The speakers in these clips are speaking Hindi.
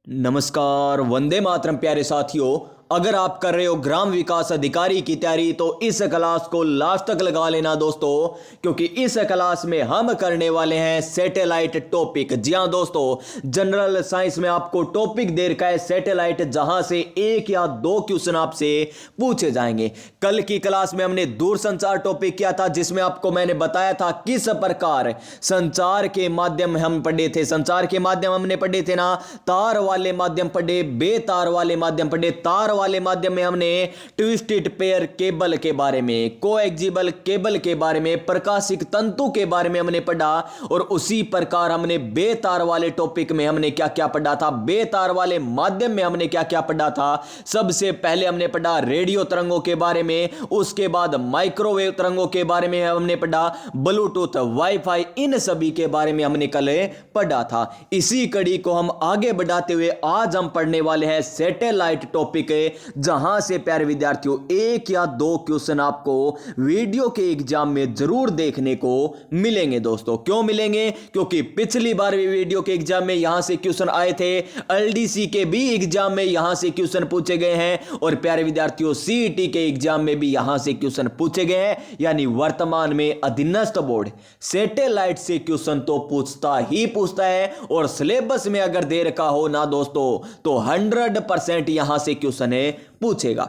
नमस्कार, वंदे मातरम प्यारे साथियों। अगर आप कर रहे हो ग्राम विकास अधिकारी की तैयारी तो इस क्लास को लास्ट तक लगा लेना दोस्तों, क्योंकि इस क्लास में हम करने वाले हैं सैटेलाइट टॉपिक। जी हां दोस्तों, जनरल साइंस में आपको टॉपिक दे रखा है सैटेलाइट, जहां से एक या दो क्वेश्चन आपसे पूछे जाएंगे। कल की क्लास में हमने दूरसंचार टॉपिक किया था, जिसमें आपको मैंने बताया था किस प्रकार संचार के माध्यम हम पढ़े थे। संचार के माध्यम हमने पढ़े थे ना, तार वाले माध्यम पढ़े, बेतार वाले माध्यम पढ़े। तार वाले माध्यम में हमने ट्विस्टेड पेयर केबल के बारे में, कोएक्सियल केबल के बारे में, प्रकाशिक तंतु के बारे में हमने पढ़ा। और उसी प्रकार हमने बेतार वाले टॉपिक में हमने क्या क्या पढ़ा था, बेतार वाले माध्यम में हमने क्या क्या पढ़ा था। सबसे पहले हमने पढ़ा रेडियो तरंगों के बारे में, उसके बाद माइक्रोवेव तरंगों के बारे में हमने पढ़ा, ब्लूटूथ, वाईफाई, इन सभी के बारे में हमने कल पढ़ा था। इसी कड़ी को हम आगे बढ़ाते हुए आज हम पढ़ने वाले हैं सैटेलाइट टॉपिक, जहां से प्यारे विद्यार्थियों एक या दो क्वेश्चन आपको वीडियो के एग्जाम में जरूर देखने को मिलेंगे। दोस्तों क्यों मिलेंगे? क्योंकि पिछली बार भी वीडियो के एग्जाम में यहां से क्वेश्चन आए थे, एलडीसी के भी एग्जाम में यहां से क्वेश्चन पूछे गए हैं, और प्यारे विद्यार्थियों सीईटी के एग्जाम में भी यहां से क्वेश्चन पूछे गए हैं। यानी वर्तमान में अधीनस्थ बोर्ड सैटेलाइट से क्वेश्चन तो पूछता ही पूछता है, और सिलेबस में अगर दे रखा हो ना दोस्तों तो 100% यहां से क्वेश्चन पूछेगा।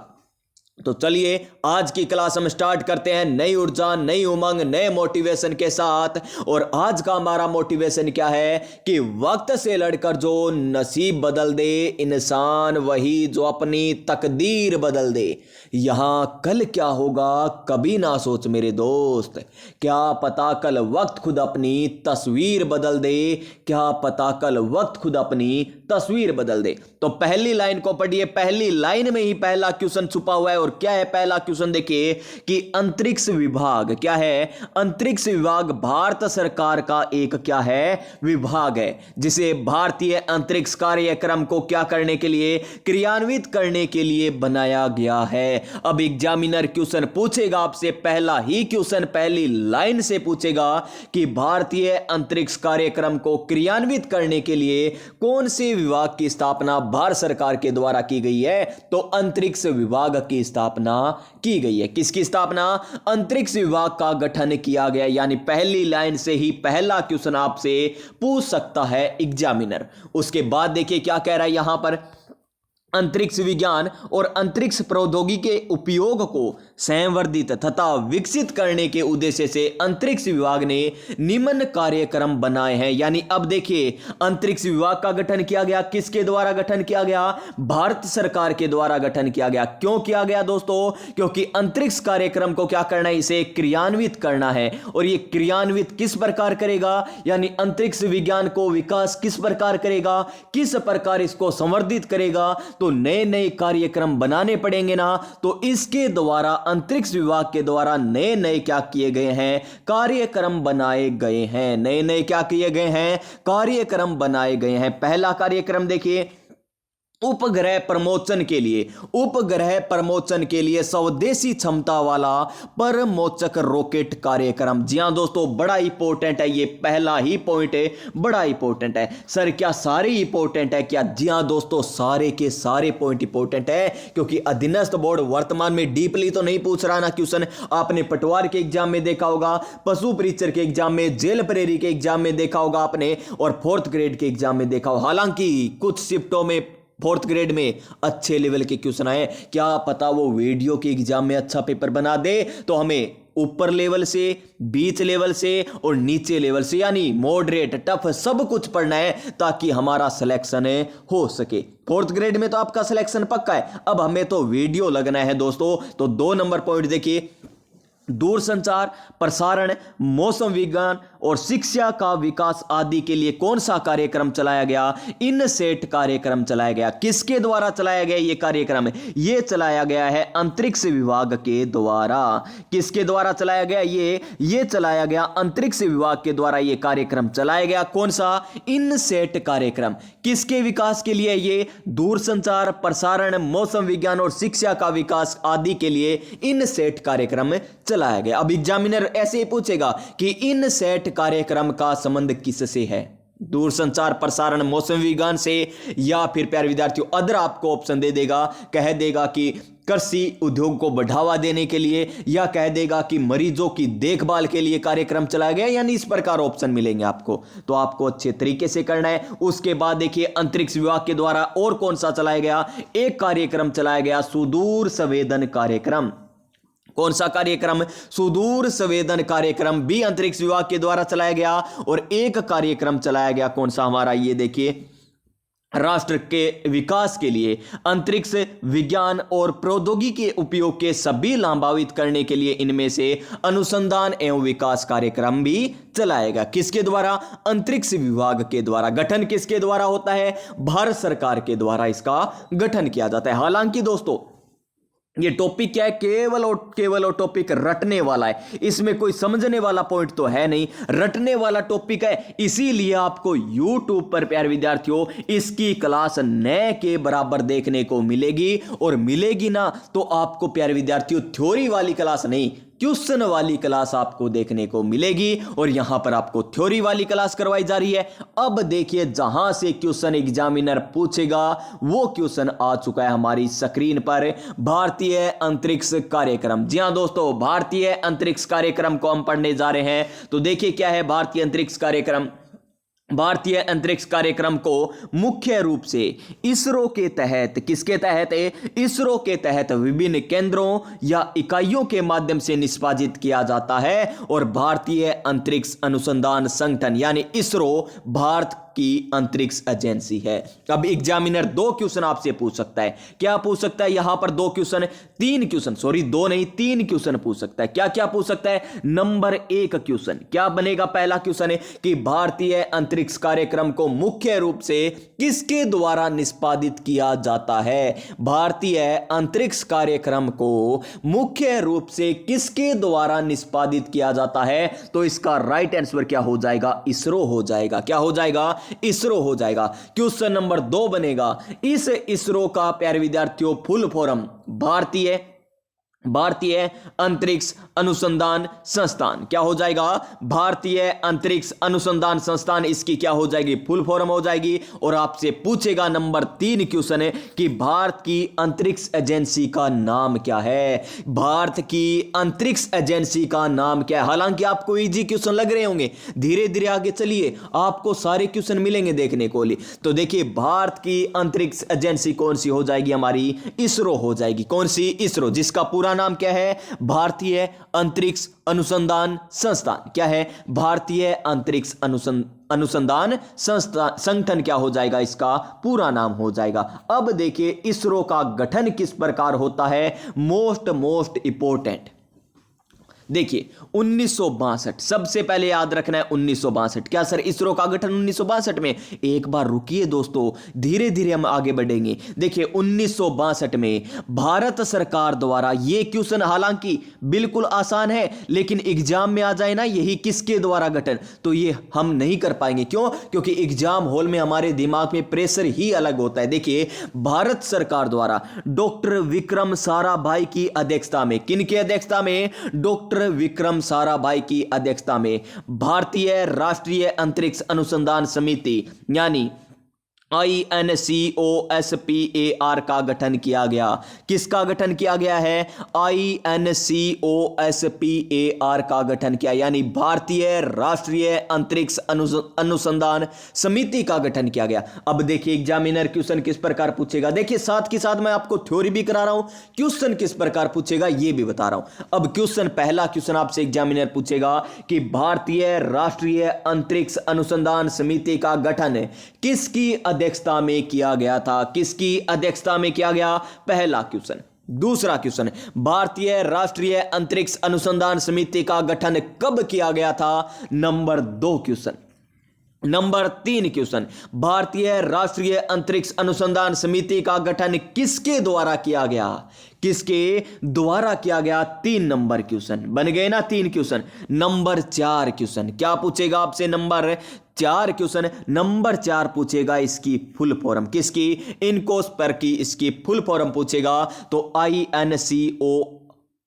तो चलिए आज की क्लास हम स्टार्ट करते हैं नई ऊर्जा, नई उमंग, नए मोटिवेशन के साथ। और आज का हमारा मोटिवेशन क्या है कि वक्त से लड़कर जो नसीब बदल दे इंसान, वही जो अपनी तकदीर बदल दे। यहां कल क्या होगा कभी ना सोच मेरे दोस्त, क्या पता कल वक्त खुद अपनी तस्वीर बदल दे, क्या पता कल वक्त खुद अपनी तस्वीर बदल दे। तो पहली लाइन को पढ़िए, पहली लाइन में ही पहला क्वेश्चन छुपा हुआ है। और क्या है पहला क्वेश्चन? देखिए कि अंतरिक्ष विभाग क्या है। अंतरिक्ष विभाग भारत सरकार का एक क्या है, विभाग है, जिसे भारतीय अंतरिक्ष कार्यक्रम को क्या करने के लिए, क्रियान्वित करने के लिए बनाया गया है। अब एग्जामिनर क्वेश्चन पूछेगा आपसे, पहला ही क्वेश्चन पहली लाइन से पूछेगा कि भारतीय अंतरिक्ष कार्यक्रम को क्रियान्वित करने के लिए कौन से विभाग की स्थापना भारत सरकार के द्वारा की गई है? तो अंतरिक्ष विभाग की स्थापना की गई है। किसकी स्थापना? अंतरिक्ष विभाग का गठन किया गया। यानी पहली लाइन से ही पहला क्वेश्चन आपसे पूछ सकता है एग्जामिनर। उसके बाद देखिए क्या कह रहा है यहां पर, अंतरिक्ष विज्ञान और अंतरिक्ष प्रौद्योगिकी के उपयोग को संवर्धित तथा विकसित करने के उद्देश्य से अंतरिक्ष विभाग ने निम्न कार्यक्रम बनाए हैं। यानी अब देखिए अंतरिक्ष विभाग का गठन किया गया, किसके द्वारा गठन किया गया? भारत सरकार के द्वारा गठन किया गया। क्यों किया गया दोस्तों? क्योंकि अंतरिक्ष कार्यक्रम को क्या करना है, इसे क्रियान्वित करना है। और यह क्रियान्वित किस प्रकार करेगा, यानी अंतरिक्ष विज्ञान को विकास किस प्रकार करेगा, किस प्रकार इसको संवर्धित करेगा, तो नए नए कार्यक्रम बनाने पड़ेंगे ना। तो इसके द्वारा अंतरिक्ष विभाग के द्वारा नए नए क्या किए गए हैं, कार्यक्रम बनाए गए हैं। नए नए क्या किए गए हैं, कार्यक्रम बनाए गए हैं। पहला कार्यक्रम देखिए, उपग्रह प्रमोचन के लिए, उपग्रह प्रमोचन के लिए स्वदेशी क्षमता वाला परमोचक रॉकेट कार्यक्रम। जी हां दोस्तों, बड़ा इंपॉर्टेंट है ये पहला ही पॉइंट है, बड़ा इंपॉर्टेंट है। सर क्या सारे इंपॉर्टेंट है क्या? जी हां दोस्तों, सारे के सारे पॉइंट इंपॉर्टेंट है, क्योंकि अधीनस्थ बोर्ड वर्तमान में डीपली तो नहीं पूछ रहा ना क्वेश्चन। आपने पटवार के एग्जाम में देखा होगा, पशु परीक्षक के एग्जाम में, जेल प्रेरी के एग्जाम में देखा होगा आपने, और 4th ग्रेड के एग्जाम में देखा होगा। हालांकि कुछ शिफ्टों में 4th ग्रेड में अच्छे लेवल के क्वेश्चन आए, क्या पता वो वीडियो के एग्जाम में अच्छा पेपर बना दे। तो हमें ऊपर लेवल से, बीच लेवल से और नीचे लेवल से, यानी मॉडरेट, टफ, सब कुछ पढ़ना है ताकि हमारा सिलेक्शन हो सके। 4th ग्रेड में तो आपका सिलेक्शन पक्का है, अब हमें तो वीडियो लगना है दोस्तों। तो 2 नंबर पॉइंट देखिए, दूरसंचार, प्रसारण, मौसम विज्ञान और शिक्षा का विकास आदि के लिए कौन सा कार्यक्रम चलाया गया? इनसेट कार्यक्रम चलाया गया। किसके द्वारा चलाया गया ये कार्यक्रम? ये चलाया गया है अंतरिक्ष विभाग के द्वारा। किसके द्वारा चलाया गया? ये चलाया गया अंतरिक्ष विभाग के द्वारा। ये कार्यक्रम चलाया गया कौन सा? इनसेट कार्यक्रम। किसके विकास के लिए? ये दूरसंचार, प्रसारण, मौसम विज्ञान और शिक्षा का विकास आदि के लिए इनसेट कार्यक्रम चलाया गया। अब एग्जामिनर ऐसे ही पूछेगा कि इनसेट कार्यक्रम का संबंध किससे है? दूरसंचार, प्रसारण, मौसम विज्ञान से, या फिर प्यारे विद्यार्थियों अदर आपको ऑप्शन दे देगा, कह देगा कि कृषि उद्योग को बढ़ावा देने के लिए, या कह देगा कि मरीजों की देखभाल के लिए कार्यक्रम चलाया गया, यानी इस प्रकार ऑप्शन मिलेंगे आपको। तो आपको अच्छे तरीके से करना है। उसके बाद देखिए अंतरिक्ष विभाग के द्वारा और कौन सा चलाया गया, एक कार्यक्रम चलाया गया सुदूर संवेदन कार्यक्रम। कौन सा कार्यक्रम, सुदूर संवेदन कार्यक्रम भी अंतरिक्ष विभाग के द्वारा चलाया गया। और एक कार्यक्रम चलाया गया कौन सा हमारा, ये देखिए, राष्ट्र के विकास के लिए अंतरिक्ष विज्ञान और प्रौद्योगिकी के उपयोग के सभी लाभान्वित करने के लिए इनमें से अनुसंधान एवं विकास कार्यक्रम भी चलाएगा। किसके द्वारा, अंतरिक्ष विभाग के द्वारा। गठन किसके द्वारा होता है, भारत सरकार के द्वारा इसका गठन किया जाता है। हालांकि दोस्तों ये टॉपिक क्या है, केवल और टॉपिक रटने वाला है, इसमें कोई समझने वाला पॉइंट तो है नहीं, रटने वाला टॉपिक है। इसीलिए आपको YouTube पर प्यारे विद्यार्थियों इसकी क्लास न के बराबर देखने को मिलेगी। और मिलेगी ना तो आपको प्यारे विद्यार्थियों थ्योरी वाली क्लास नहीं, क्वेश्चन वाली क्लास आपको देखने को मिलेगी। और यहां पर आपको थ्योरी वाली क्लास करवाई जा रही है। अब देखिए जहां से क्वेश्चन एग्जामिनर पूछेगा वो क्वेश्चन आ चुका है हमारी स्क्रीन पर, भारतीय अंतरिक्ष कार्यक्रम। जी हां दोस्तों, भारतीय अंतरिक्ष कार्यक्रम को हम पढ़ने जा रहे हैं। तो देखिए क्या है भारतीय अंतरिक्ष कार्यक्रम। भारतीय अंतरिक्ष कार्यक्रम को मुख्य रूप से इसरो के तहत, किसके तहत है, इसरो के तहत विभिन्न केंद्रों या इकाइयों के माध्यम से निष्पादित किया जाता है। और भारतीय अंतरिक्ष अनुसंधान संगठन यानी इसरो भारत की अंतरिक्ष एजेंसी है। अब एग्जामिनर दो क्वेश्चन आपसे पूछ सकता है। क्या पूछ सकता है, यहां पर दो तीन क्वेश्चन पूछ सकता है। क्या क्या पूछ सकता है, नंबर एक क्वेश्चन क्या बनेगा, पहला क्वेश्चन है कि भारतीय अंतरिक्ष कार्यक्रम को मुख्य रूप से किसके द्वारा निष्पादित किया जाता है। भारतीय अंतरिक्ष कार्यक्रम को मुख्य रूप से किसके द्वारा निष्पादित किया जाता है। तो इसका राइट आंसर क्या हो जाएगा, इसरो हो जाएगा। क्या हो जाएगा, इसरो हो जाएगा। क्वेश्चन नंबर 2 बनेगा, इस इसरो का प्यारे विद्यार्थियों फुल फॉर्म भारतीय अंतरिक्ष अनुसंधान संस्थान। क्या हो जाएगा, भारतीय अंतरिक्ष अनुसंधान संस्थान, इसकी क्या हो जाएगी, फुल फॉर्म हो जाएगी। और आपसे पूछेगा नंबर 3 क्वेश्चन है कि भारत की अंतरिक्ष एजेंसी का नाम क्या है। भारत की अंतरिक्ष एजेंसी का नाम क्या है। हालांकि आपको इजी क्वेश्चन लग रहे होंगे, धीरे धीरे आगे चलिए आपको सारे क्वेश्चन मिलेंगे देखने को लिए। तो देखिए भारत की अंतरिक्ष एजेंसी कौन सी हो जाएगी, हमारी इसरो हो जाएगी। कौन सी, इसरो, जिसका पूरा नाम क्या है, भारतीय अंतरिक्ष अनुसंधान संस्थान। क्या है, भारतीय अंतरिक्ष अनुसंधान संगठन क्या हो जाएगा, इसका पूरा नाम हो जाएगा। अब देखिए इसरो का गठन किस प्रकार होता है, मोस्ट इंपॉर्टेंट। देखिए 1962, सबसे पहले याद रखना है 1962। क्या सर इसरो का गठन 1962 में, एक बार रुकिए दोस्तों, धीरे धीरे हम आगे बढ़ेंगे। देखिए 1962 में भारत सरकार द्वारा, ये क्वेश्चन हालांकि बिल्कुल आसान है लेकिन एग्जाम में आ जाए ना यही किसके द्वारा गठन, तो ये हम नहीं कर पाएंगे। क्यों, क्योंकि एग्जाम हॉल में हमारे दिमाग में प्रेशर ही अलग होता है। देखिए भारत सरकार द्वारा डॉक्टर विक्रम साराभाई की अध्यक्षता में, किनकी अध्यक्षता में, डॉक्टर विक्रम साराभाई की अध्यक्षता में भारतीय राष्ट्रीय अंतरिक्ष अनुसंधान समिति यानी INCOSPAR का गठन किया गया। किसका गठन किया गया है, INCOSPAR का गठन किया, यानी भारतीय राष्ट्रीय अंतरिक्ष अनुसंधान समिति का गठन किया गया। अब देखिए एग्जामिनर क्वेश्चन किस प्रकार पूछेगा, देखिए साथ के साथ मैं आपको थ्योरी भी करा रहा हूं, क्वेश्चन किस प्रकार पूछेगा ये भी बता रहा हूं। अब क्वेश्चन, पहला क्वेश्चन आपसे एग्जामिनर पूछेगा कि भारतीय राष्ट्रीय अंतरिक्ष अनुसंधान समिति का गठन किसकी अध्यक्षता में किया गया था, किसकी अध्यक्षता में किया गया, पहला क्वेश्चन। दूसरा क्वेश्चन, भारतीय राष्ट्रीय अंतरिक्ष अनुसंधान समिति का गठन कब किया गया था, नंबर 2 क्वेश्चन। नंबर 3 क्वेश्चन, भारतीय राष्ट्रीय अंतरिक्ष अनुसंधान समिति का गठन किसके द्वारा किया गया, किसके द्वारा किया गया, 3 नंबर क्वेश्चन बन गए ना, 3 क्वेश्चन। नंबर 4 क्वेश्चन क्या पूछेगा आपसे, नंबर 4 क्वेश्चन, नंबर 4 पूछेगा इसकी फुल फॉर्म, किसकी, इनकोस्पर की इसकी फुल फॉर्म पूछेगा। तो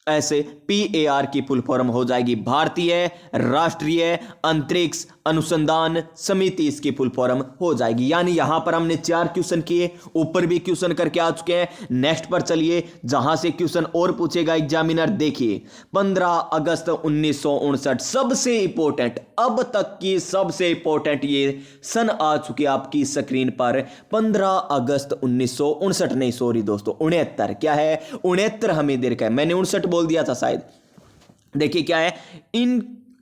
INCOSPAR की फुल फॉर्म हो जाएगी भारतीय राष्ट्रीय अंतरिक्ष अनुसंधान समिति इसकी फुल फॉर्म हो जाएगी। यानी यहां पर हमने 4 क्वेश्चन किए, ऊपर भी क्वेश्चन करके आ चुके हैं। नेक्स्ट पर चलिए जहां से क्वेश्चन और पूछेगा एग्जामिनर। देखिए 15 अगस्त 1959 सबसे इंपॉर्टेंट, अब तक की सबसे इंपॉर्टेंट ये सन आ चुकी है आपकी स्क्रीन पर। 15 अगस्त 1959 नहीं, सॉरी दोस्तों 69, क्या है 69 हमें दे रखा है, मैंने 59 बोल दिया था शायद। देखिए क्या है,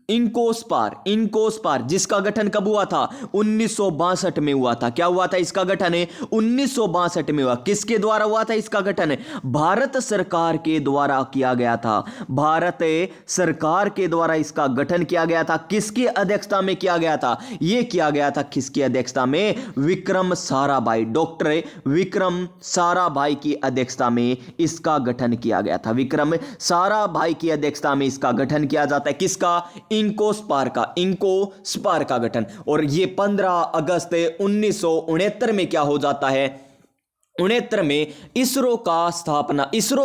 इनकोस्पार जिसका गठन कब हुआ था, 1962 में हुआ था। क्या हुआ था इसका गठन है, 1962 में हुआ। किसके द्वारा हुआ था इसका गठन, भारत सरकार के द्वारा किया गया था। भारत सरकार के द्वारा इसका गठन किया गया था। किसकी अध्यक्षता में किया गया था, यह किया गया था किसकी अध्यक्षता में, विक्रम साराभाई, डॉक्टर विक्रम साराभाई की अध्यक्षता में इसका गठन किया गया था। विक्रम साराभाई की अध्यक्षता में इसका गठन किया जाता है। किसका, इनकोस्पार का गठन। और ये 15 अगस्त 1969 में क्या हो जाता है, 69 में इसरो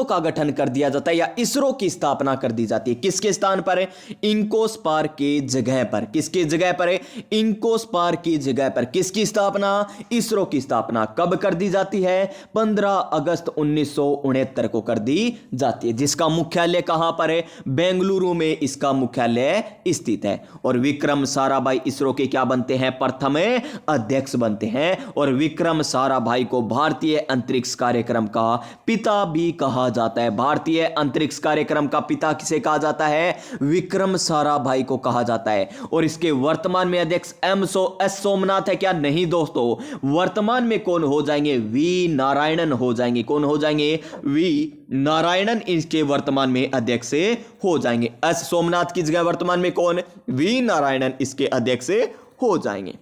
का गठन कर दिया जाता है, या इसरो की स्थापना कर दी जाती है। किसके स्थान पर है, इनकोस्पार के जगह पर। किसके जगह पर है, इनकोस्पार की जगह पर। किसकी स्थापना, इसरो की स्थापना कब कर दी जाती है, 15 अगस्त 1969 को कर दी जाती है। जिसका मुख्यालय कहां पर है, बेंगलुरु में इसका मुख्यालय स्थित है। और विक्रम साराभाई इसरो के क्या बनते हैं, प्रथम अध्यक्ष बनते हैं। और विक्रम साराभाई को भारतीय अंतरिक्ष कार्यक्रम का पिता भी कहा जाता है। भारतीय अंतरिक्ष कार्यक्रम का पिता किसे कहा जाता है, विक्रम साराभाई को कहा जाता है। और इसके वर्तमान में अध्यक्ष एस सोमनाथ है क्या, नहीं दोस्तों, वर्तमान में कौन हो जाएंगे, वी नारायणन हो जाएंगे। कौन हो जाएंगे, वी नारायणन इसके वर्तमान में अध्यक्ष हो जाएंगे। एस सोमनाथ की जगह वर्तमान में कौन, वी नारायणन इसके अध्यक्ष हो जाएंगे।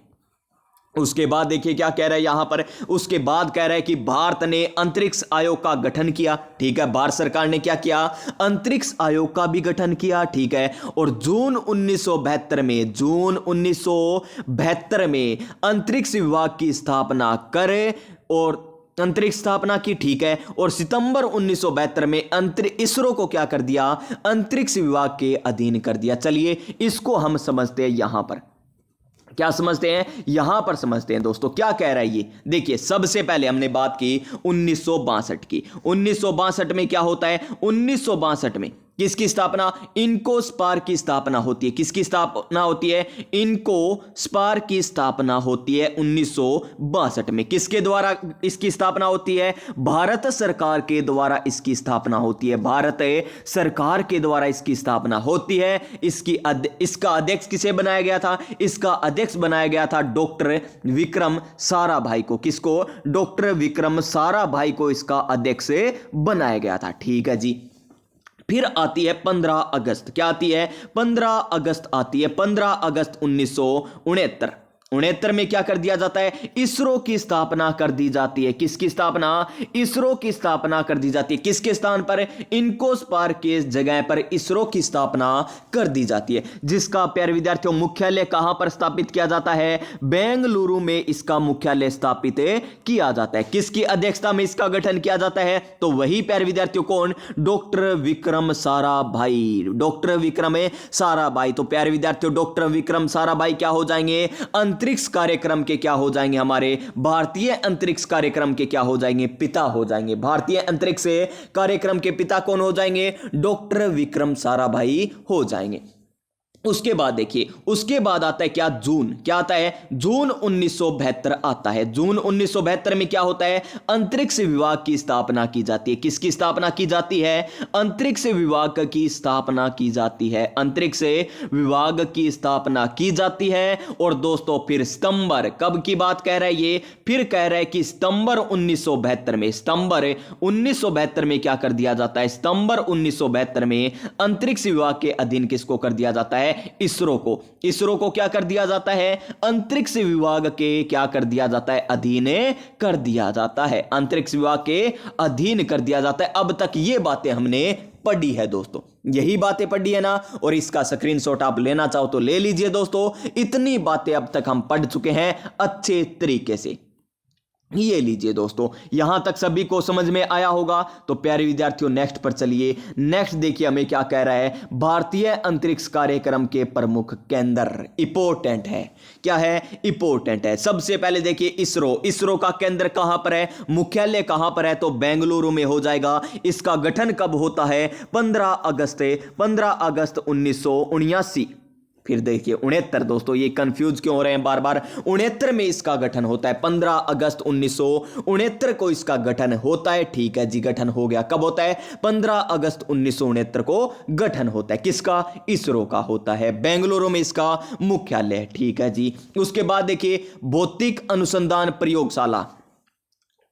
उसके बाद देखिए क्या कह रहा है यहां पर, उसके बाद कह रहा है कि भारत ने अंतरिक्ष आयोग का गठन किया। ठीक है, भारत सरकार ने क्या किया, अंतरिक्ष आयोग का भी गठन किया। ठीक है, और जून 1972 में अंतरिक्ष विभाग की स्थापना करे और अंतरिक्ष स्थापना की। ठीक है, और सितंबर 1972 में इसरो को क्या कर दिया, अंतरिक्ष विभाग के अधीन कर दिया। चलिए इसको हम समझते हैं, यहां पर क्या समझते हैं, यहां पर समझते हैं दोस्तों क्या कह रहा है ये। देखिए सबसे पहले हमने बात की 1962 की। 1962 में क्या होता है, 1962 में किसकी स्थापना, इनकोस्पार की स्थापना होती है। किसकी स्थापना होती है, इनकोस्पार की स्थापना होती है 1962 में। किसके द्वारा इसकी स्थापना होती है, भारत सरकार के द्वारा इसकी स्थापना होती है। भारत सरकार के द्वारा इसकी स्थापना होती है। इसका अध्यक्ष किसे बनाया गया था, इसका अध्यक्ष बनाया गया था डॉक्टर विक्रम साराभाई को। किसको, डॉक्टर विक्रम साराभाई को इसका अध्यक्ष बनाया गया था। ठीक है जी, फिर आती है 15 अगस्त। क्या आती है, 15 अगस्त आती है। 15 अगस्त 1969 में क्या कर दिया जाता है, इसरो की स्थापना कर दी जाती है। किसकी स्थापना, इसरो की स्थापना कर दी जाती है। किसके स्थान पर, इनकोस्पार के जगह पर इसरो की स्थापना कर दी जाती है। जिसका प्यारे विद्यार्थियों मुख्यालय कहां पर स्थापित किया जाता है, बेंगलुरु में इसका मुख्यालय स्थापित किया जाता है। किसकी अध्यक्षता में इसका गठन किया जाता है, तो वही प्यारे विद्यार्थियों कौन, डॉक्टर विक्रम साराभाई। डॉक्टर विक्रम साराभाई। तो प्यारे विद्यार्थियों डॉक्टर विक्रम साराभाई क्या हो जाएंगे, अंतरिक्ष कार्यक्रम के क्या हो जाएंगे, हमारे भारतीय अंतरिक्ष कार्यक्रम के क्या हो जाएंगे, पिता हो जाएंगे। भारतीय अंतरिक्ष कार्यक्रम के पिता कौन हो जाएंगे, डॉक्टर विक्रम साराभाई हो जाएंगे। उसके बाद देखिए, उसके बाद आता है क्या, जून। क्या आता है, जून 1972 आता है। जून 1972 में क्या होता है, अंतरिक्ष विभाग की स्थापना की जाती है। किसकी स्थापना की जाती है, अंतरिक्ष विभाग की स्थापना की जाती है। अंतरिक्ष विभाग की स्थापना की जाती है। और दोस्तों फिर सितंबर, कब की बात कह रहा है ये, फिर कह रहा है कि सितंबर 1972 में, सितंबर 1972 में क्या कर दिया जाता है, सितंबर 1972 में अंतरिक्ष विभाग के अधीन किसको कर दिया जाता है, इसरो को। इसरो को क्या कर दिया जाता है, अंतरिक्ष विभाग के क्या कर दिया जाता है, अधीन कर दिया जाता है। अंतरिक्ष विभाग के अधीन कर दिया जाता है। अब तक ये बातें हमने पढ़ी है दोस्तों, यही बातें पढ़ी है ना, और इसका स्क्रीनशॉट आप लेना चाहो तो ले लीजिए दोस्तों। इतनी बातें अब तक हम पढ़ चुके हैं अच्छे तरीके से। ये लीजिए दोस्तों, यहां तक सभी को समझ में आया होगा। तो प्यारे विद्यार्थियों नेक्स्ट पर चलिए। नेक्स्ट देखिए हमें क्या कह रहा है, भारतीय अंतरिक्ष कार्यक्रम के प्रमुख केंद्र। इंपॉर्टेंट है, क्या है, इंपॉर्टेंट है। सबसे पहले देखिए इसरो। इसरो का केंद्र कहां पर है, मुख्यालय कहां पर है, तो बेंगलुरु में हो जाएगा। इसका गठन कब होता है, 15 अगस्त 1979। फिर देखिए 69 दोस्तों, ये कंफ्यूज क्यों हो रहे हैं बार बार, 69 में इसका गठन होता है, 15 अगस्त 1969 को इसका गठन होता है। ठीक है जी, गठन हो गया। कब होता है, 15 अगस्त 1969 को गठन होता है। किसका, इसरो का होता है। बेंगलुरु में इसका मुख्यालय है। ठीक है जी। उसके बाद देखिए भौतिक अनुसंधान प्रयोगशाला।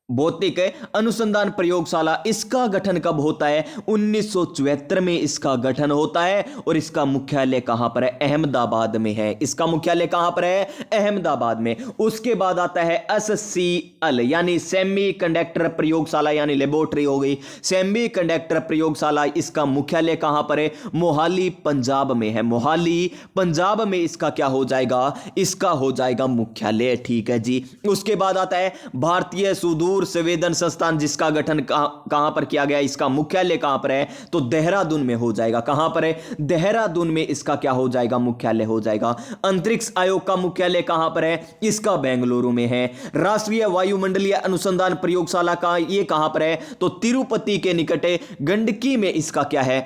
भौतिक अनुसंधान प्रयोगशाला, इसका गठन कब होता है, 1974 में इसका गठन होता है। और इसका मुख्यालय कहां पर है, अहमदाबाद में है। इसका मुख्यालय कहां पर है, अहमदाबाद में। उसके बाद आता है SCL यानी सेमी कंडक्टर प्रयोगशाला, यानी लेबोरेटरी हो गई, सेमी कंडक्टर प्रयोगशाला। इसका मुख्यालय कहां पर है, मोहाली पंजाब में है। मोहाली पंजाब में इसका क्या हो जाएगा, इसका हो जाएगा मुख्यालय। ठीक है जी। उसके बाद आता है भारतीय सुदूर संवेदन संस्थान, जिसका गठन कहां पर किया गया, इसका मुख्यालय कहां पर है, तो देहरादून में हो जाएगा। कहां पर है, देहरादून में इसका क्या हो जाएगा, मुख्यालय हो जाएगा। अंतरिक्ष आयोग का मुख्यालय कहां पर है, इसका बेंगलुरु में है। राष्ट्रीय वायुमंडलीय अनुसंधान प्रयोगशाला का ये कहां पर है, तो तिरुपति के निकट गंडकी में इसका क्या है,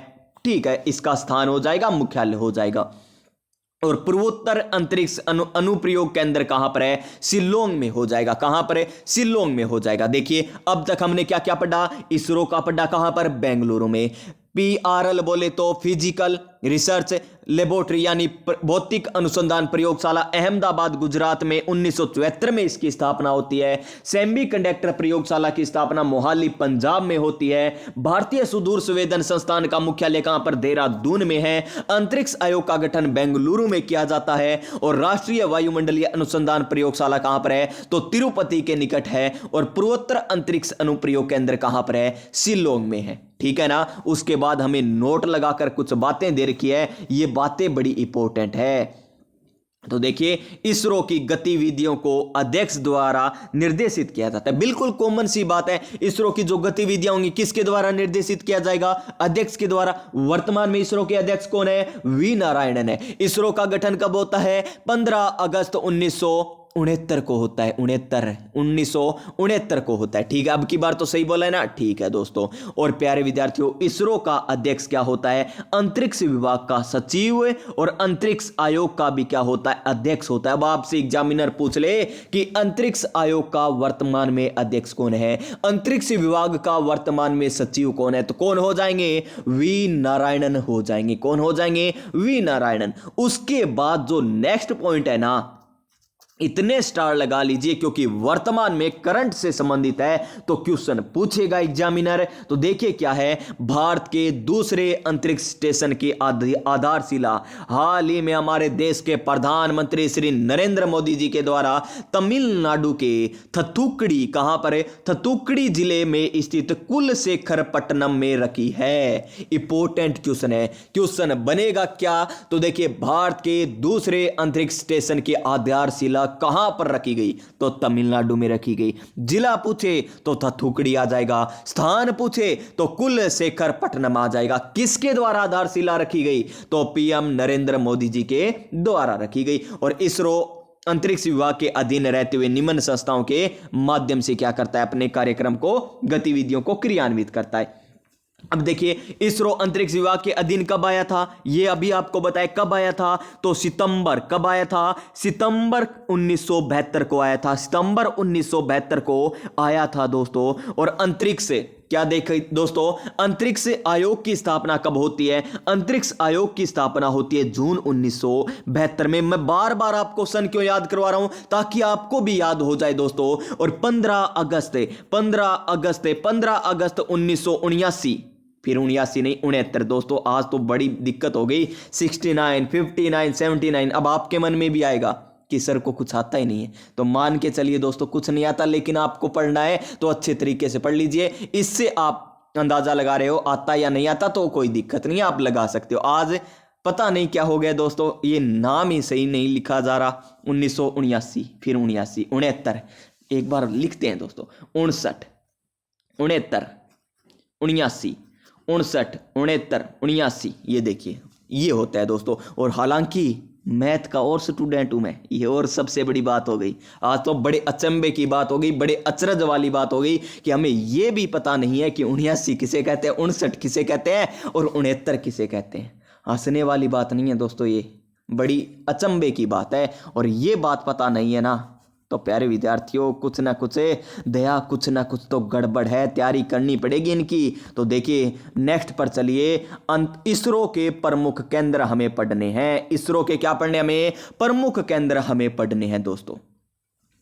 ठीक है, इसका स्थान हो जाएगा, मुख्यालय हो जाएगा। और पूर्वोत्तर अंतरिक्ष अनुप्रयोग केंद्र कहां पर है, शिलोंग में हो जाएगा। कहां पर है, शिलोंग में हो जाएगा। देखिए अब तक हमने क्या क्या पढ़ा, इसरो का पढ़ा कहां पर, बेंगलुरु में। PRL बोले तो फिजिकल रिसर्च लेबोरेटरी यानी भौतिक अनुसंधान प्रयोगशाला, अहमदाबाद गुजरात में 1974 में इसकी स्थापना होती है। सेमी कंडक्टर प्रयोगशाला की स्थापना मोहाली पंजाब में होती है। भारतीय सुदूर संवेदन संस्थान का मुख्यालय कहां पर, देहरादून में है। अंतरिक्ष आयोग का गठन बेंगलुरु में किया जाता है। और राष्ट्रीय वायुमंडलीय अनुसंधान प्रयोगशाला कहां पर है, तो तिरुपति के निकट है। और पूर्वोत्तर अंतरिक्ष अनुप्रयोग केंद्र कहां पर है, शिलोंग में है। ठीक है ना। उसके बाद हमें नोट लगाकर कुछ बातें दे रखी है, ये बातें बड़ी इंपॉर्टेंट है। तो देखिए इसरो की गतिविधियों को अध्यक्ष द्वारा निर्देशित किया जाता है। बिल्कुल कॉमन सी बात है, इसरो की जो गतिविधियां होंगी किसके द्वारा निर्देशित किया जाएगा, अध्यक्ष के द्वारा। वर्तमान में इसरो के अध्यक्ष कौन है, वी नारायणन है। इसरो का गठन कब होता है, 15 अगस्त 1969 को होता है। 1969 को होता है। ठीक है, अब की बार तो सही बोला है ना। ठीक है दोस्तों। और प्यारे विद्यार्थियों, इसरो का अध्यक्ष क्या होता है, अंतरिक्ष विभाग का सचिव। और अंतरिक्ष आयोग का भी क्या होता है, अध्यक्ष होता है। अब आपसे एग्जामिनर पूछ ले कि अंतरिक्ष आयोग का वर्तमान में अध्यक्ष कौन है, अंतरिक्ष विभाग का वर्तमान में सचिव कौन है, तो कौन हो जाएंगे, वी नारायणन हो जाएंगे। कौन हो जाएंगे, वी नारायणन। उसके बाद जो नेक्स्ट पॉइंट है ना, इतने स्टार लगा लीजिए क्योंकि वर्तमान में करंट से संबंधित है, तो क्वेश्चन पूछेगा एग्जामिनर। तो देखिए क्या है, भारत के दूसरे अंतरिक्ष स्टेशन की आधारशिला हाल ही में हमारे देश के प्रधानमंत्री श्री नरेंद्र मोदी जी के द्वारा तमिलनाडु के थथुक्कुडी, कहां पर है, थथुक्कुडी जिले में स्थित कुलशेखरपट्टनम में रखी है। इंपॉर्टेंट क्वेश्चन है, क्वेश्चन बनेगा क्या, तो देखिए भारत के दूसरे अंतरिक्ष स्टेशन की आधारशिला कहां पर रखी गई, तो तमिलनाडु में रखी गई। जिला पूछे तो थथुक्कुडी आ जाएगा, स्थान पूछे तो कुलशेखरपट्टनम आ जाएगा। किसके द्वारा आधारशिला रखी गई, तो PM नरेंद्र मोदी जी के द्वारा रखी गई। और इसरो अंतरिक्ष विभाग के अधीन रहते हुए निम्न संस्थाओं के माध्यम से क्या करता है, अपने कार्यक्रम को, गतिविधियों को क्रियान्वित करता है। अब देखिए इसरो अंतरिक्ष विभाग के अधीन कब आया था, ये अभी आपको बताया कब आया था, तो सितंबर, कब आया था, सितंबर 1972 को आया था। सितंबर 1972 को आया था दोस्तों। और अंतरिक्ष क्या देखे दोस्तों, अंतरिक्ष आयोग की स्थापना कब होती है, अंतरिक्ष आयोग की स्थापना होती है जून 1972 में। मैं बार बार आपको सन क्यों याद करवा रहा हूं, ताकि आपको भी याद हो जाए दोस्तों। और 15 अगस्त 1979, फिर 79 नहीं 69 दोस्तों। आज तो बड़ी दिक्कत हो गई, 69, 59, 79। अब आपके मन में भी आएगा कि सर को कुछ आता ही नहीं है, तो मान के चलिए दोस्तों कुछ नहीं आता, लेकिन आपको पढ़ना है तो अच्छे तरीके से पढ़ लीजिए। इससे आप अंदाजा लगा रहे हो आता या नहीं आता, तो कोई दिक्कत नहीं है, आप लगा सकते हो। आज पता नहीं क्या हो गया दोस्तों, ये नाम ही सही नहीं लिखा जा रहा। 1979, फिर 79, 69, एक बार लिखते हैं दोस्तों, 59, 69, 79, 59, 69, 79, ये देखिए ये होता है दोस्तों। और हालांकि मैथ का और स्टूडेंट हूं मैं, ये और सबसे बड़ी बात हो गई। आज तो बड़े अचंभे की बात हो गई, बड़े अचरज वाली बात हो गई कि हमें ये भी पता नहीं है कि 79 किसे कहते हैं, 59 किसे कहते हैं और 69 किसे कहते हैं। हंसने वाली बात नहीं है दोस्तों, ये बड़ी अचंभे की बात है। और ये बात पता नहीं है ना, तो प्यारे विद्यार्थियों कुछ ना कुछ दया, कुछ ना कुछ तो गड़बड़ है, तैयारी करनी पड़ेगी इनकी। तो देखिए नेक्स्ट पर चलिए, इसरो के प्रमुख केंद्र हमें पढ़ने हैं। इसरो के क्या पढ़ने, हमें प्रमुख केंद्र हमें पढ़ने हैं दोस्तों।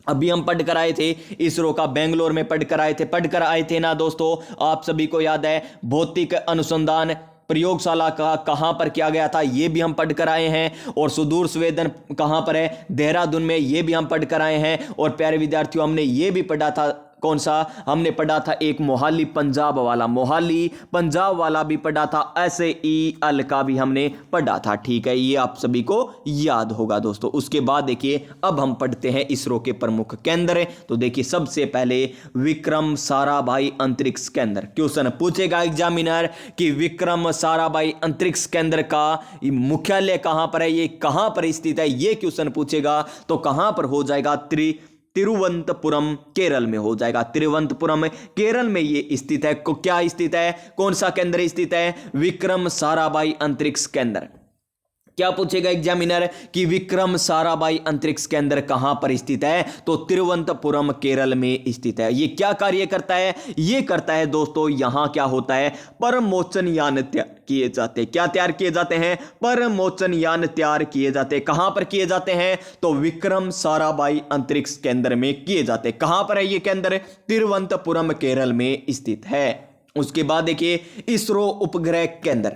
अभी हम पढ़ कर आए थे इसरो का, बेंगलोर में पढ़ कर आए थे ना दोस्तों। आप सभी को याद है भौतिक अनुसंधान प्रयोगशाला का कहां पर किया गया था, यह भी हम पढ़ कर आए हैं। और सुदूर संवेदन कहां पर है, देहरादून में, यह भी हम पढ़ कर आए हैं। और प्यारे विद्यार्थियों हमने यह भी पढ़ा था, कौन सा, हमने पढ़ा था एक मोहाली पंजाब वाला, मोहाली पंजाब वाला भी पढ़ा था, SEL का भी हमने पढ़ा था। ठीक है, ये आप सभी को याद होगा दोस्तों। उसके बाद देखिए अब हम पढ़ते हैं इसरो के प्रमुख केंद्र। तो देखिए सबसे पहले विक्रम साराभाई अंतरिक्ष केंद्र। क्वेश्चन पूछेगा एग्जामिनर कि विक्रम साराभाई अंतरिक्ष केंद्र का मुख्यालय कहां पर है, ये कहां पर स्थित है, ये क्वेश्चन पूछेगा। तो कहां पर हो जाएगा, तिरुवनंतपुरम केरल में हो जाएगा। तिरुवनंतपुरम केरल में ये स्थित है। क्या स्थित है, कौन सा केंद्र स्थित है, विक्रम साराभाई अंतरिक्ष केंद्र। क्या पूछेगा एग्जामिनर कि विक्रम साराभाई अंतरिक्ष केंद्र कहां पर स्थित है, तो तिरुवनंतपुरम केरल में स्थित है। ये क्या कार्य करता है, ये करता है दोस्तों, यहां क्या होता है, परमोचन यान तैयार किए जाते हैं। क्या तैयार किए जाते हैं, परमोचन यान तैयार किए जाते हैं। कहां पर किए जाते हैं, तो विक्रम साराभाई अंतरिक्ष केंद्र में किए जाते हैं। कहां पर है ये केंद्र, तिरुवनंतपुरम केरल में स्थित है। उसके बाद देखिए इसरो उपग्रह केंद्र।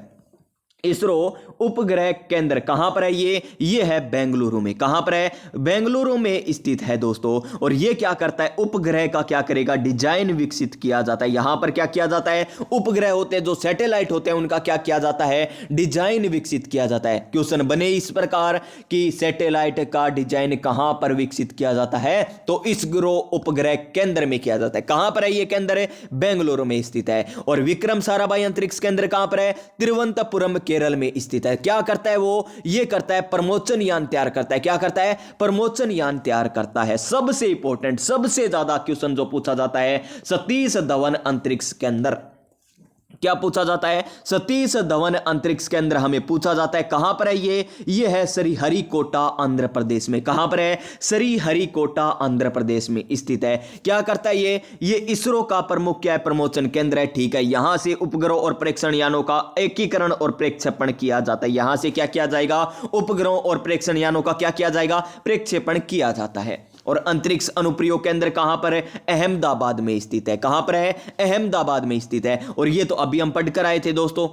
इसरो उपग्रह केंद्र कहां पर है, ये है बेंगलुरु में। कहां पर है, बेंगलुरु में स्थित है दोस्तों। और ये क्या करता है, उपग्रह का क्या करेगा, डिजाइन विकसित किया जाता है। यहां पर क्या किया जाता है, उपग्रह होते हैं जो सैटेलाइट होते हैं, उनका क्या किया जाता है, डिजाइन विकसित किया जाता है। क्वेश्चन बने इस प्रकार कि सैटेलाइट का डिजाइन कहां पर विकसित किया जाता है, तो इसरो उपग्रह केंद्र में किया जाता है। कहां पर है ये केंद्र, बेंगलुरु में स्थित है। और विक्रम साराभाई अंतरिक्ष केंद्र कहां पर है, तिरुवनंतपुरम केरल में स्थित है। क्या करता है वो, ये करता है प्रमोचन यान तैयार करता है। क्या करता है, प्रमोचन यान तैयार करता है। सबसे इंपॉर्टेंट, सबसे ज्यादा क्वेश्चन जो पूछा जाता है, सतीश धवन अंतरिक्ष केंद्र। क्या पूछा जाता है, सतीश धवन अंतरिक्ष केंद्र हमें पूछा जाता है। कहां पर है ये है श्रीहरिकोटा आंध्र प्रदेश में। कहां पर है, श्रीहरिकोटा आंध्र प्रदेश में स्थित है। क्या करता है ये इसरो का प्रमुख क्या है, प्रमोचन केंद्र है। ठीक है, यहां से उपग्रह और प्रेक्षण यानों का एकीकरण और प्रक्षेपण किया जाता है। यहां से क्या किया जाएगा, उपग्रहों और प्रेक्षण यानों का क्या किया जाएगा, प्रक्षेपण किया जाता है। और अंतरिक्ष अनुप्रयोग केंद्र कहां पर है, अहमदाबाद में स्थित है। कहां पर है, अहमदाबाद में स्थित है। और ये तो अभी हम पढ़कर आए थे दोस्तों,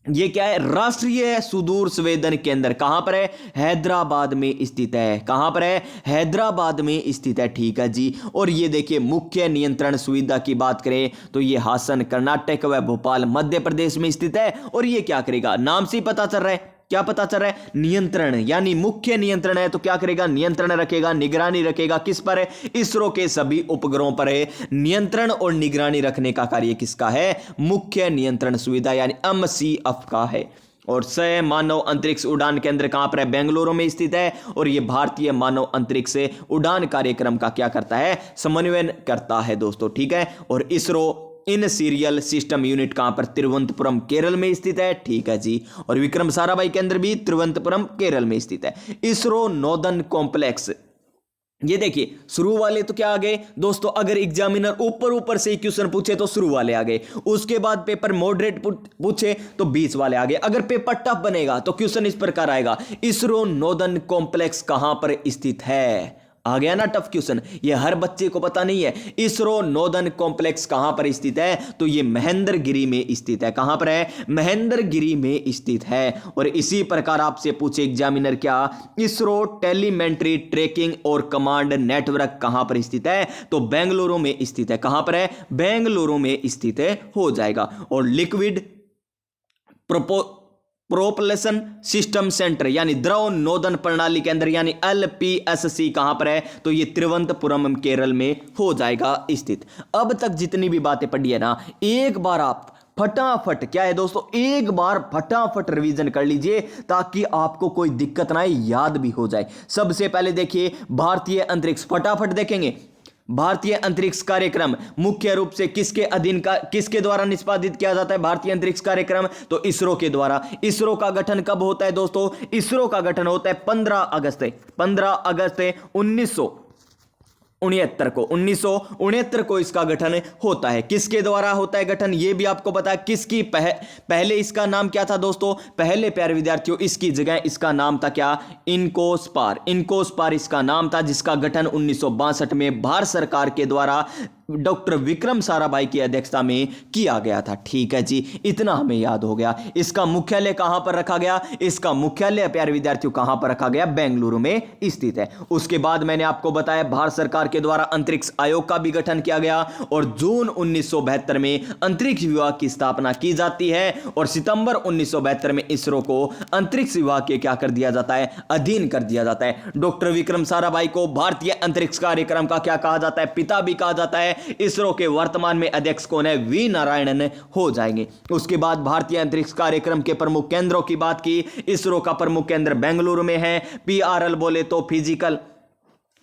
ये क्या है, राष्ट्रीय सुदूर संवेदन केंद्र कहां पर है, हैदराबाद में स्थित है। कहां पर है, हैदराबाद में स्थित है। ठीक है जी। और ये देखिए मुख्य नियंत्रण सुविधा की बात करें तो ये हासन कर्नाटक व भोपाल मध्य प्रदेश में स्थित है। और ये क्या करेगा, नाम से ही पता चल रहा है, क्या पता चल रहा है, नियंत्रण, यानी मुख्य नियंत्रण है। तो क्या करेगा, नियंत्रण रखेगा, निगरानी रखेगा। किस पर है, इसरो के सभी उपग्रहों पर है। नियंत्रण और निगरानी रखने का कार्य किसका है, मुख्य नियंत्रण सुविधा यानी MCF का है। और सह मानव अंतरिक्ष उड़ान केंद्र कहां पर है, बेंगलुरु में स्थित है। और यह भारतीय मानव अंतरिक्ष उड़ान कार्यक्रम का क्या करता है, समन्वय करता है दोस्तों। ठीक है। और ISRO in serial system unit कहां पर, तिरुवनंतपुरम केरल में स्थित है। ठीक है जी। और विक्रम साराभाई केंद्र भी तिरुवनंतपुरम केरल में स्थित है। इसरो नोदन कॉम्प्लेक्स, ये देखिए शुरू वाले तो क्या आ गए दोस्तों, अगर एग्जामिनर ऊपर से क्वेश्चन पूछे तो शुरू वाले आ गए। उसके बाद पेपर मॉडरेट पूछे तो 20 वाले आ गए। अगर पेपर टफ बनेगा तो क्वेश्चन इस प्रकार आएगा, इसरो नोदन कॉम्प्लेक्स कहां पर स्थित है। आ गया ना टफ क्वेश्चन, ये हर बच्चे को पता नहीं है। इसरो नोदन कॉम्प्लेक्स कहां पर स्थित है, तो ये महेंद्रगिरी में स्थित है। कहां पर है, महेंद्रगिरी में स्थित है। और इसी प्रकार आपसे पूछे एग्जामिनर क्या, इसरो टेलीमेंट्री ट्रैकिंग और कमांड नेटवर्क कहां पर स्थित है, तो बेंगलुरु में स्थित है। कहां पर है, बेंगलुरु में स्थित है, हो जाएगा। और लिक्विड प्रोपल्शन सिस्टम सेंटर यानी द्रव नोदन प्रणाली के अंदर यानी LPSC कहां पर है, तो ये तिरुवनंतपुरम केरल में हो जाएगा स्थित। अब तक जितनी भी बातें पढ़ी है ना, एक बार आप फटाफट, क्या है दोस्तों, एक बार फटाफट रिवीजन कर लीजिए ताकि आपको कोई दिक्कत ना आए, याद भी हो जाए। सबसे पहले देखिए भारतीय अंतरिक्ष, फटाफट देखेंगे। भारतीय अंतरिक्ष कार्यक्रम मुख्य रूप से किसके अधीन का, किसके द्वारा निष्पादित किया जाता है भारतीय अंतरिक्ष कार्यक्रम, तो इसरो के द्वारा। इसरो का गठन कब होता है दोस्तों, इसरो का गठन होता है 15 अगस्त 1969 को इसका गठन होता है। किसके द्वारा होता है गठन, यह भी आपको पता है। किसकी पहले इसका नाम क्या था दोस्तों, पहले प्यारे विद्यार्थियों इसकी जगह इसका नाम था क्या, इनकोस्पार इसका नाम था, जिसका गठन 1962 में भारत सरकार के द्वारा डॉक्टर विक्रम साराभाई की अध्यक्षता में किया गया था। ठीक है जी, इतना हमें याद हो गया। इसका मुख्यालय कहां पर रखा गया, इसका मुख्यालय प्यारे विद्यार्थियों कहां पर रखा गया, बेंगलुरु में स्थित है। उसके बाद मैंने आपको बताया भारत सरकार के द्वारा अंतरिक्ष आयोग का भी गठन किया गया और जून 1972 में अंतरिक्ष विभाग की स्थापना की जाती है और सितंबर 1972 में इसरो को अंतरिक्ष विभाग के क्या कर दिया जाता है, अधीन कर दिया जाता है। डॉक्टर विक्रम साराभाई को भारतीय अंतरिक्ष कार्यक्रम का क्या कहा जाता है, पिता भी कहा जाता है। इसरो के वर्तमान में अध्यक्ष कौन है, वी नारायणन हो जाएंगे। उसके बाद भारतीय अंतरिक्ष कार्यक्रम के प्रमुख केंद्रों की बात की, इसरो का प्रमुख केंद्र बेंगलुरु में है। PRL बोले तो फिजिकल,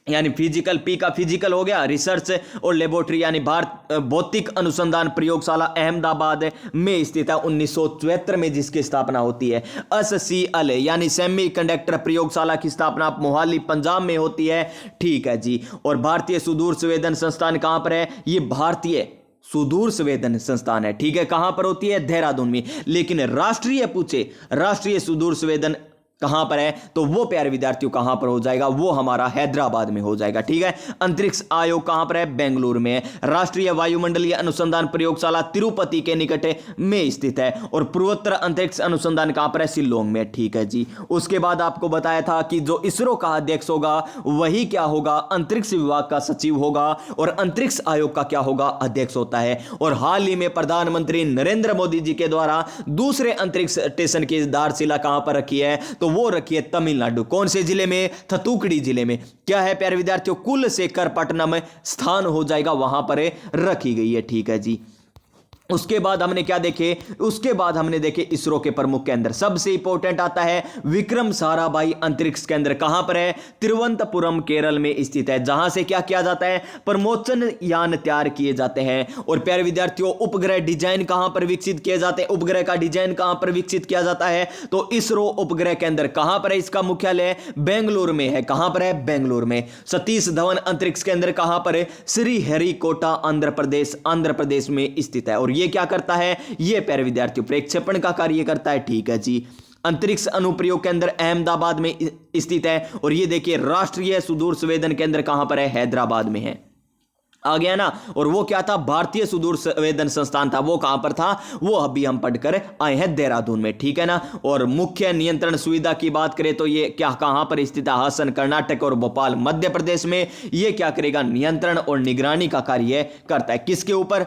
यानी फिजिकल, पी का फिजिकल हो गया, रिसर्च और लेबोरेटरी यानी भारत भौतिक अनुसंधान प्रयोगशाला अहमदाबाद में स्थित है 1974 में जिसकी स्थापना होती है। SCL यानी सेमी कंडक्टर प्रयोगशाला की स्थापना मोहाली पंजाब में होती है। ठीक है जी। और भारतीय सुदूर संवेदन संस्थान कहां पर है, ये भारतीय सुदूर संवेदन संस्थान है। ठीक है, कहां पर होती है, देहरादून में। लेकिन राष्ट्रीय पूछे, राष्ट्रीय सुदूर संवेदन कहां पर है, तो वो प्यारे विद्यार्थियों कहां पर हो जाएगा, वो हमारा हैदराबाद में हो जाएगा। ठीक है, अंतरिक्ष आयोग कहां पर है, बेंगलुरु में। राष्ट्रीय वायुमंडलीय अनुसंधान प्रयोगशाला तिरुपति के निकट में स्थित है और पूर्वोत्तर अंतरिक्ष अनुसंधान कहां पर है, शिलोंग में। ठीक है जी। उसके बाद आपको बताया था कि जो इसरो का अध्यक्ष होगा वही क्या होगा, अंतरिक्ष विभाग का सचिव होगा और अंतरिक्ष आयोग का क्या होगा, अध्यक्ष होता है। और हाल ही में प्रधानमंत्री नरेंद्र मोदी जी के द्वारा दूसरे अंतरिक्ष स्टेशन की आधारशिला कहां पर रखी है, तो वो रखी है तमिलनाडु। कौन से जिले में, थतुकुडी जिले में। क्या है प्यारे विद्यार्थियों, कुलशेखरपट्टनम स्थान हो जाएगा, वहां पर रखी गई है। ठीक है जी। उसके बाद हमने क्या देखे, उसके बाद हमने देखे इसरो के प्रमुख केंद्र। सबसे इंपॉर्टेंट आता है विक्रम साराभाई अंतरिक्ष केंद्र कहां पर है, तिरुवनंतपुरम केरल में स्थित है, जहां से क्या किया जाता है, प्रमोचन यान तैयार किए जाते हैं। और प्यारे विद्यार्थियों उपग्रह डिजाइन कहां पर विकसित किए जाते हैं, उपग्रह का डिजाइन कहां पर विकसित किया जाता है, तो इसरो उपग्रह केंद्र कहां पर है, इसका मुख्यालय बेंगलुरु में है। कहां पर है, बेंगलुरु में। सतीश धवन अंतरिक्ष केंद्र कहां पर है, श्रीहरिकोटा आंध्र प्रदेश में स्थित है। और ये क्या करता है, ये प्यारे विद्यार्थियों प्रक्षेपण का कार्य करता है। ठीक है जी। अंतरिक्ष अनुप्रयोग केंद्र अहमदाबाद में स्थित है और ये देखिए राष्ट्रीय सुदूर संवेदन केंद्र कहां पर है, हैदराबाद में है। आ गया ना। और वो क्या था, भारतीय सुदूर संवेदन संस्थान था, वो कहां पर था, वो अभी हम पढ़कर आए हैं देहरादून में। ठीक है ना। और मुख्य नियंत्रण सुविधा की बात करें तो ये क्या कहां पर स्थित है, हासन कर्नाटक और भोपाल मध्य प्रदेश में। ये क्या करेगा, नियंत्रण और निगरानी का कार्य करता है। किसके ऊपर,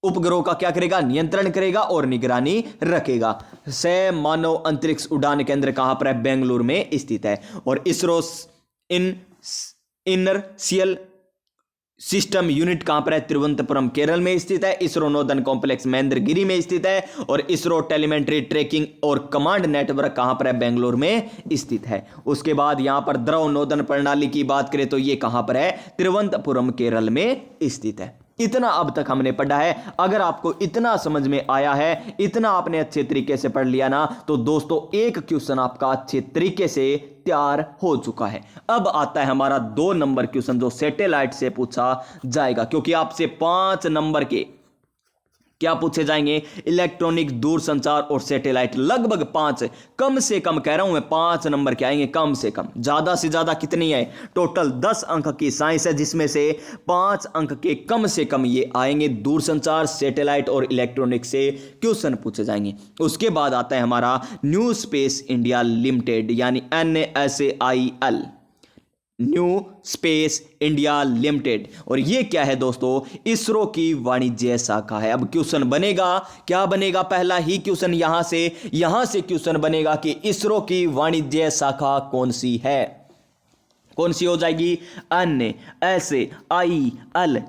उपग्रहों का क्या करेगा, नियंत्रण करेगा और निगरानी रखेगा। सह मानव अंतरिक्ष उड़ान केंद्र कहां पर है, बेंगलुरु में स्थित है। और इसरो इनर्शियल सिस्टम यूनिट कहां पर है, तिरुवनंतपुरम केरल में स्थित है। इसरो नोदन कॉम्प्लेक्स महेंद्रगिरी में स्थित है। और इसरो टेलीमेट्री ट्रैकिंग और कमांड नेटवर्क कहां पर है, बेंगलुरु में स्थित है। उसके बाद यहां पर द्रव नोदन प्रणाली की बात करें तो ये कहां पर है, तिरुवनंतपुरम केरल में स्थित है। इतना अब तक हमने पढ़ा है। अगर आपको इतना समझ में आया है, इतना आपने अच्छे तरीके से पढ़ लिया ना, तो दोस्तों एक क्वेश्चन आपका अच्छे तरीके से तैयार हो चुका है। अब आता है हमारा 2 नंबर क्वेश्चन जो सैटेलाइट से पूछा जाएगा, क्योंकि आपसे 5 नंबर के क्या पूछे जाएंगे, इलेक्ट्रॉनिक दूरसंचार और सैटेलाइट। लगभग 5, कम से कम कह रहा हूं मैं 5 नंबर के आएंगे, कम से कम। ज्यादा से ज्यादा कितनी है, टोटल 10 अंक की साइंस है, जिसमें से 5 अंक के कम से कम ये आएंगे, दूरसंचार, सैटेलाइट और इलेक्ट्रॉनिक से क्वेश्चन पूछे जाएंगे। उसके बाद आता है हमारा न्यू स्पेस इंडिया लिमिटेड यानी NSAIL। New space India limited. और ये क्या है दोस्तों, इसरो की वाणिज्य शाखा है। अब क्वेश्चन बनेगा, क्या बनेगा, पहला ही क्वेश्चन यहां से क्वेश्चन बनेगा कि इसरो की वाणिज्य शाखा कौन सी है, कौन सी हो जाएगी, NSIL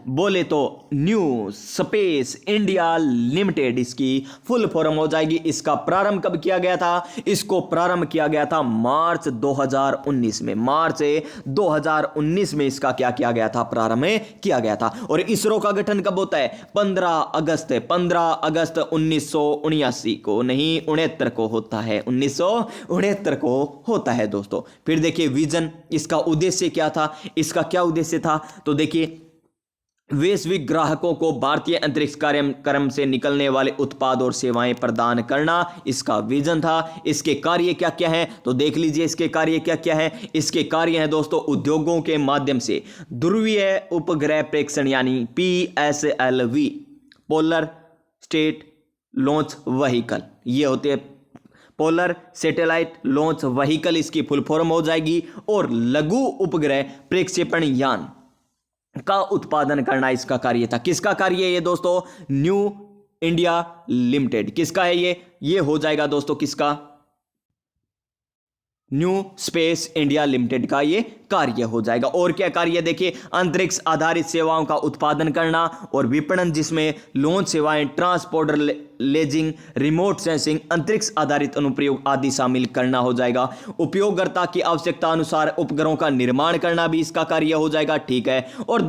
बोले तो न्यू स्पेस इंडिया लिमिटेड इसकी फुल फॉर्म हो जाएगी। इसका प्रारंभ कब किया गया था, इसको प्रारंभ किया गया था मार्च 2019 में। मार्च 2019 में इसका क्या किया गया था, प्रारंभ किया गया था। और इसरो का गठन कब होता है, 15 अगस्त 1979 को, नहीं 69 को होता है, 1969 को होता है दोस्तों। फिर देखिए विजन, इसका उद्देश्य क्या था, इसका क्या उद्देश्य था, तो देखिए वैश्विक ग्राहकों को भारतीय अंतरिक्ष कार्यक्रम से निकलने वाले उत्पाद और सेवाएं प्रदान करना, इसका विजन था। इसके कार्य क्या क्या हैं, तो देख लीजिए इसके कार्य क्या क्या हैं। इसके कार्य हैं दोस्तों, उद्योगों के माध्यम से ध्रुवीय उपग्रह प्रेक्षण यानी PSLV, polar state launch vehicle, ये होते हैं पोलर सैटेलाइट लॉन्च व्हीकल, इसकी फुल फॉर्म हो जाएगी। और लघु उपग्रह प्रक्षेपण यान का उत्पादन करना इसका कार्य था। किसका कार्य है ये दोस्तों, न्यू इंडिया लिमिटेड, किसका है ये हो जाएगा दोस्तों, किसका, न्यू स्पेस इंडिया लिमिटेड का ये कार्य हो जाएगा। और क्या कार्य, देखिए अंतरिक्ष आधारित सेवाओं का उत्पादन करना और विपणन, जिसमें लॉन्च सेवाएं, ट्रांसपोर्टर लेजिंग, रिमोट सेंसिंग, अंतरिक्ष आधारित अनुप्रयोग आदि शामिल करना हो जाएगा। उपयोगकर्ता की आवश्यकता अनुसार उपग्रहों का निर्माण करना भी इसका कार्य हो जाएगा, ठीक है। और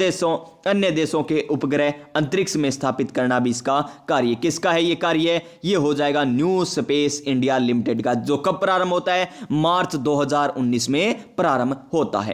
अन्य देशों के उपग्रह अंतरिक्ष में स्थापित करना भी इसका कार्य, किसका है ये कार्य, ये हो जाएगा न्यू स्पेस इंडिया लिमिटेड का, जो कब प्रारंभ होता है, मार्च 2019 में प्रारंभ होता है।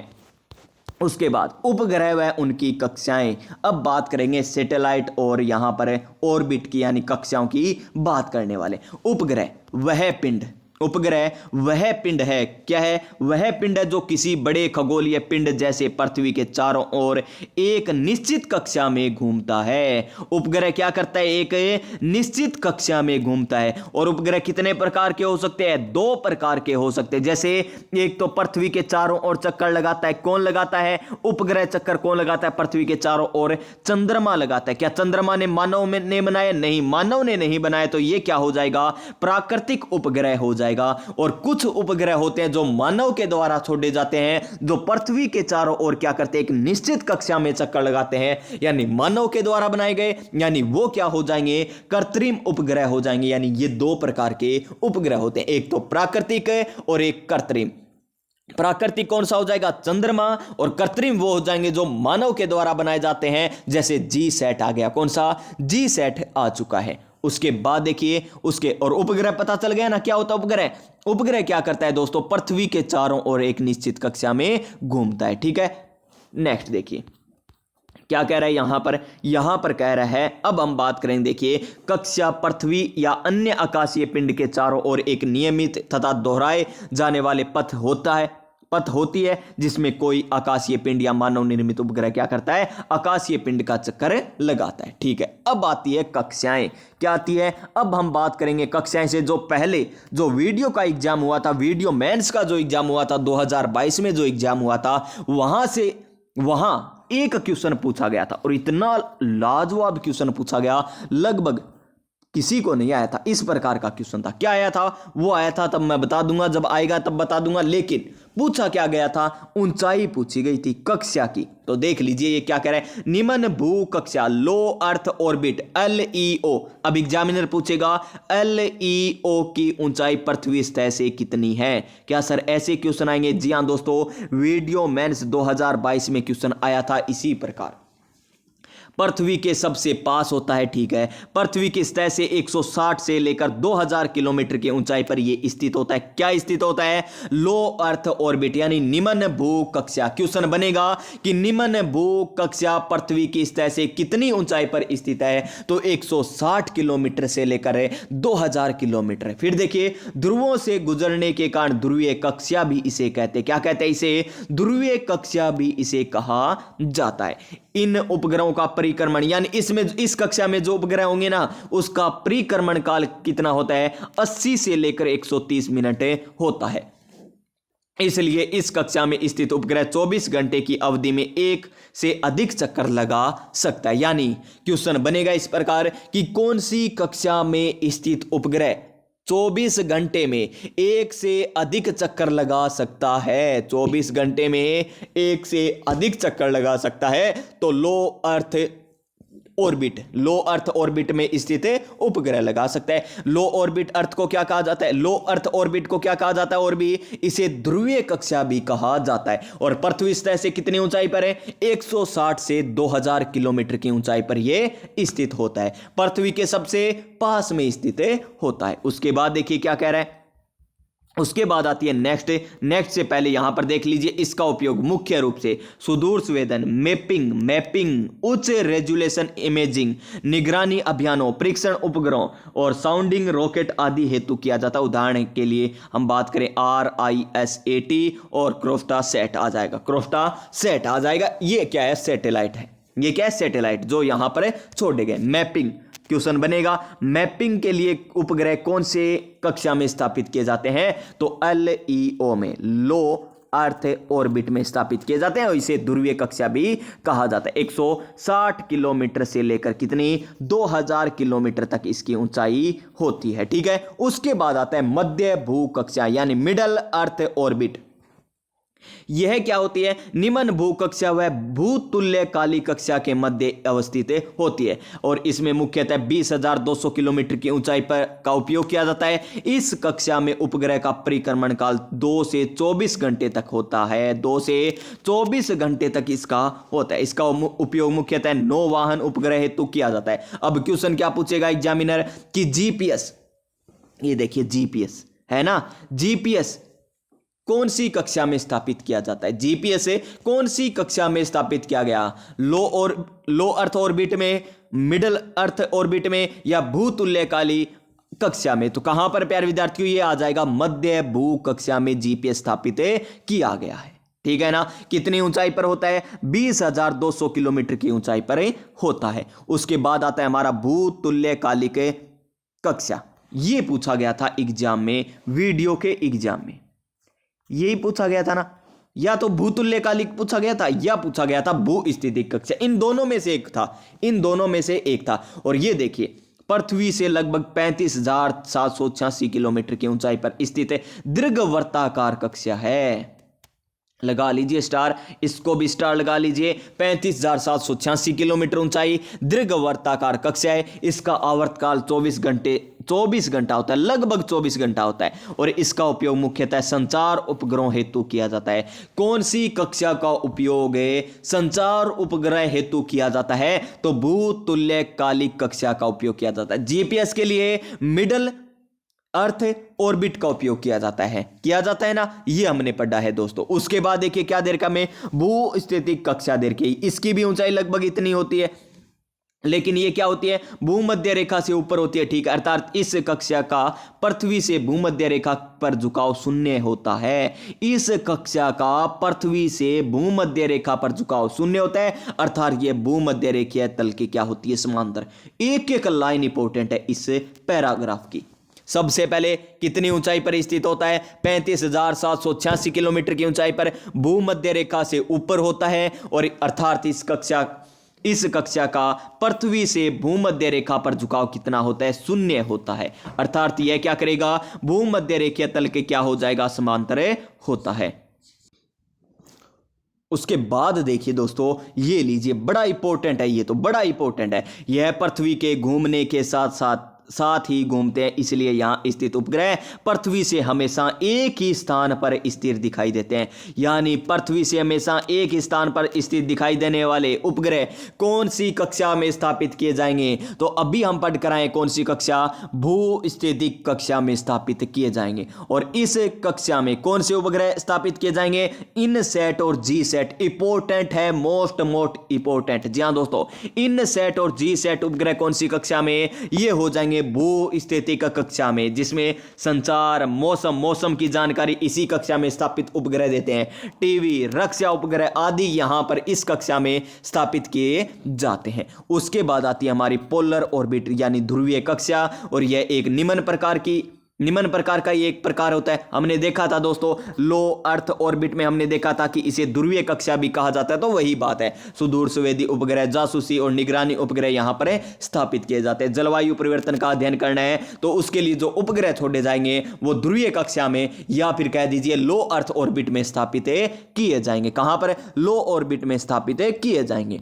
उसके बाद उपग्रह व उनकी कक्षाएं, अब बात करेंगे सैटेलाइट और यहां पर ऑर्बिट की यानी कक्षाओं की बात करने वाले। उपग्रह वह पिंड, उपग्रह वह पिंड है, क्या है, वह पिंड है जो किसी बड़े खगोलीय पिंड जैसे पृथ्वी के चारों ओर एक निश्चित कक्षा में घूमता है। उपग्रह क्या करता है, एक निश्चित कक्षा में घूमता है। और उपग्रह कितने प्रकार के हो सकते हैं, 2 प्रकार के हो सकते हैं। जैसे एक तो पृथ्वी के चारों ओर चक्कर लगाता है, कौन लगाता है, उपग्रह चक्कर कौन लगाता है पृथ्वी के चारों ओर, चंद्रमा लगाता है। क्या चंद्रमा ने मानव ने बनाया, नहीं, मानव ने नहीं बनाया, तो ये क्या हो जाएगा, प्राकृतिक उपग्रह हो जाएगा। और कुछ उपग्रह होते हैं जो मानव के द्वारा छोड़े जाते हैं, जो पृथ्वी के चारों ओर क्या करते हैं, एक निश्चित कक्षा में चक्कर लगाते हैं, यानी मानव के द्वारा बनाए गए, यानी वो क्या हो जाएंगे, कृत्रिम उपग्रह हो जाएंगे। यानी ये 2 प्रकार के उपग्रह होते हैं, एक तो प्राकृतिक और एक कृत्रिम। प्राकृतिक कौन सा हो जाएगा, चंद्रमा, और कृत्रिम वो हो जाएंगे जो मानव के द्वारा बनाए जाते हैं, जैसे GSAT आ गया, कौन सा, GSAT आ चुका है। उसके बाद देखिए उसके और उपग्रह पता चल गया ना क्या होता है उपग्रह। उपग्रह क्या करता है दोस्तों, पृथ्वी के चारों ओर एक निश्चित कक्षा में घूमता है, ठीक है। नेक्स्ट देखिए क्या कह रहा है यहां पर कह रहा है, अब हम बात करेंगे, देखिए कक्षा पृथ्वी या अन्य आकाशीय पिंड के चारों ओर एक नियमित तथा दोहराए जाने वाले पथ होती है, जिसमें कोई आकाशीय पिंड या मानव निर्मित उपग्रह क्या करता है, आकाशीय पिंड का चक्कर लगाता है, ठीक है। अब आती है कक्षाएं, क्या आती है, अब हम बात करेंगे कक्षाएं से। जो पहले जो वीडियो का एग्जाम हुआ था, वीडियो मेंस का जो एग्जाम हुआ था 2022 में जो एग्जाम हुआ था, वहां एक क्वेश्चन पूछा गया था, और इतना लाजवाब क्वेश्चन पूछा गया, लगभग किसी को नहीं आया था, इस प्रकार का क्वेश्चन था। क्या आया था, वो आया था, तब मैं बता दूंगा, जब आएगा तब बता दूंगा। लेकिन पूछा क्या गया था, ऊंचाई पूछी गई थी कक्षा की। तो देख लीजिए ये क्या कह रहा है, निम्न भू कक्षा लो अर्थ ऑर्बिट LEO। अब एग्जामिनर पूछेगा LEO की ऊंचाई पृथ्वी सतह से कितनी है। क्या सर ऐसे क्वेश्चन आएंगे? जी हां दोस्तों, वीडियो मेंस 2022 में क्वेश्चन आया था इसी प्रकार। पृथ्वी के सबसे पास होता है, ठीक है। पृथ्वी की सतह से 160 से लेकर 2000 किलोमीटर की ऊंचाई पर यह स्थित होता है। क्या स्थित होता है, लो अर्थ ऑर्बिट, यानी निम्न भू कक्षा। क्वेश्चन बनेगा कि निम्न भू कक्षा पृथ्वी की सतह से कितनी ऊंचाई पर स्थित है, तो 160 किलोमीटर से लेकर 2000 किलोमीटर। फिर देखिए ध्रुवों से गुजरने के कारण ध्रुवीय कक्षा भी इसे कहते हैं। क्या कहते हैं इसे, ध्रुवीय कक्षा भी इसे कहा जाता है। इन उपग्रहों का परिक्रमण, यानी इस कक्षा में जो उपग्रह होंगे ना, उसका परिक्रमण काल कितना होता है, 80 से लेकर 130 मिनट होता है। इसलिए इस कक्षा में स्थित उपग्रह 24 घंटे की अवधि में एक से अधिक चक्कर लगा सकता है। यानी क्वेश्चन बनेगा इस प्रकार कि कौन सी कक्षा में स्थित उपग्रह 24 घंटे में एक से अधिक चक्कर लगा सकता है। 24 घंटे में एक से अधिक चक्कर लगा सकता है तो लो अर्थ ऑर्बिट में स्थित उपग्रह लगा सकता है। लो ऑर्बिट अर्थ को क्या कहा जाता है? लो अर्थ ऑर्बिट को क्या कहा जाता है? और भी इसे ध्रुवीय कक्षा भी कहा जाता है। और पृथ्वी सतह से कितनी ऊंचाई पर है? 160 से 2000 किलोमीटर की ऊंचाई पर यह स्थित होता है, पृथ्वी के सबसे पास में स्थित होता है। उसके बाद देखिए क्या कह रहा है, उसके बाद आती है नेक्स्ट से पहले यहां पर देख लीजिए इसका उपयोग मुख्य रूप से सुदूर संवेदन, मैपिंग, उच्च रेजुलेशन इमेजिंग, निगरानी अभियानों, परीक्षण उपग्रहों और साउंडिंग रॉकेट आदि हेतु किया जाता है। उदाहरण के लिए हम बात करें RISAT और क्रोस्टा सेट आ जाएगा। ये क्या है? सैटेलाइट है। ये क्या है? सैटेलाइट जो यहां पर छोड़े गए। मैपिंग क्वेश्चन बनेगा, मैपिंग के लिए उपग्रह कौन से कक्षा में स्थापित किए जाते हैं? तो LEO में, लो अर्थ ऑर्बिट में स्थापित किए जाते हैं और इसे ध्रुवीय कक्षा भी कहा जाता है। 160 किलोमीटर से लेकर कितनी 2000 किलोमीटर तक इसकी ऊंचाई होती है। ठीक है, उसके बाद आता है मध्य भू कक्षा यानी मिडल अर्थ ऑर्बिट। यह क्या होती है? निम्न भू कक्षा व भूतुल्यकाली कक्षा के मध्य अवस्थित होती है और इसमें मुख्यतः 20,200 किलोमीटर की ऊंचाई पर का उपयोग किया जाता है। इस कक्षा में उपग्रह का परिक्रमण काल 2 से 24 घंटे तक होता है। 2 से 24 घंटे तक इसका होता है। इसका उपयोग मुख्यतः नौवाहन उपग्रह हेतु किया जाता है। अब क्वेश्चन क्या पूछेगा एग्जामिनर कि जीपीएस, ये देखिए जीपीएस है ना, जीपीएस कौन सी कक्षा में स्थापित किया जाता है? जीपीएस कौन सी कक्षा में स्थापित किया गया? लो अर्थ ऑर्बिट में, मिडल अर्थ ऑर्बिट में या भूतुल्यकाली कक्षा में? तो कहां पर प्यारे विद्यार्थियों ये आ जाएगा मध्य भू कक्षा में जीपीएस स्थापित किया गया है। ठीक है ना, कितनी ऊंचाई पर होता है? 20,200 किलोमीटर की ऊंचाई पर होता है। उसके बाद आता है हमारा भूतुल्यकालिक कक्षा। ये पूछा गया था एग्जाम में, वीडियो के एग्जाम में यही पूछा गया था ना, या तो भूतुल्यकालिक पूछा गया था या पूछा गया था भू स्थितिक कक्षा। इन दोनों में से एक था। और ये देखिए पृथ्वी से लगभग 35,786 किलोमीटर की ऊंचाई पर स्थित है, दीर्घवृत्ताकार कक्षा है। लगा लीजिए स्टार, इसको भी स्टार लगा लीजिए। 35,786 किलोमीटर ऊंचाई, दीर्घवृत्ताकार कक्षा है। इसका आवर्तकाल 24 घंटा होता है, लगभग 24 घंटा होता है और इसका उपयोग मुख्यतः संचार उपग्रहों हेतु किया जाता है। कौन सी कक्षा का उपयोग संचार उपग्रह हेतु किया जाता है? तो भूतुल्यकालिक कक्षा का उपयोग किया जाता है। जीपीएस के लिए मिडल अर्थ ऑर्बिट का उपयोग किया जाता है ना, ये हमने पढ़ा है दोस्तों। उसके बाद देखिए क्या दे रखा में, भू स्थितिक कक्षा दे रखी, इसकी भी ऊंचाई लगभग इतनी होती है, लेकिन ये क्या होती है? भूमध्य रेखा से ऊपर होती है। ठीक, अर्थात इस कक्षा का पृथ्वी से भूमध्य रेखा पर झुकाव शून्य होता है। इस कक्षा का पृथ्वी से भूमध्य रेखा पर झुकाव शून्य होता है, अर्थात ये भूमध्य रेखीय तल की क्या होती है? समांतर। एक एक लाइन इंपॉर्टेंट है इस पैराग्राफ की। सबसे पहले कितनी ऊंचाई पर स्थित होता है? 35,786 किलोमीटर की ऊंचाई पर भूमध्य रेखा से ऊपर होता है और अर्थात इस कक्षा का पृथ्वी से भूमध्य रेखा पर झुकाव कितना होता है? शून्य होता है। अर्थात यह क्या करेगा? भूमध्य रेखीय तल के क्या हो जाएगा? समांतर होता है। उसके बाद देखिए दोस्तों, ये लीजिए बड़ा इंपॉर्टेंट है, ये तो बड़ा इंपॉर्टेंट है। यह पृथ्वी के घूमने के साथ ही घूमते हैं, इसलिए यहां स्थित उपग्रह पृथ्वी से हमेशा एक ही स्थान पर स्थिर दिखाई देते हैं। यानी पृथ्वी से हमेशा एक ही स्थान पर स्थित दिखाई देने वाले उपग्रह कौन सी कक्षा में स्थापित किए जाएंगे? तो अभी हम पढ़ कर आए कौन सी कक्षा? भू स्थितिक कक्षा में स्थापित किए जाएंगे। और इस कक्षा में कौन से उपग्रह स्थापित किए जाएंगे? इनसैट और जीसैट। इंपॉर्टेंट है, मोस्ट इंपॉर्टेंट। जी हां दोस्तों, इनसैट और जीसैट उपग्रह कौन सी कक्षा में? ये हो जाएंगे भू स्थितिक कक्षा में, जिसमें संचार, मौसम की जानकारी इसी कक्षा में स्थापित उपग्रह देते हैं। टीवी, रक्षा उपग्रह आदि यहां पर इस कक्षा में स्थापित किए जाते हैं। उसके बाद आती है हमारी पोलर ऑर्बिट यानी ध्रुवीय कक्षा, और यह एक निम्न प्रकार की निम्न प्रकार का ये एक प्रकार होता है। हमने देखा था दोस्तों लो अर्थ ऑर्बिट में, हमने देखा था कि इसे ध्रुवीय कक्षा भी कहा जाता है। तो वही बात है, सुदूर संवेदी उपग्रह, जासूसी और निगरानी उपग्रह यहां पर स्थापित किए जाते हैं। जलवायु परिवर्तन का अध्ययन करना है तो उसके लिए जो उपग्रह छोड़े जाएंगे वो ध्रुवीय कक्षा में या फिर कह दीजिए लो अर्थ ऑर्बिट में स्थापित किए जाएंगे। कहां पर? लो ऑर्बिट में स्थापित किए जाएंगे।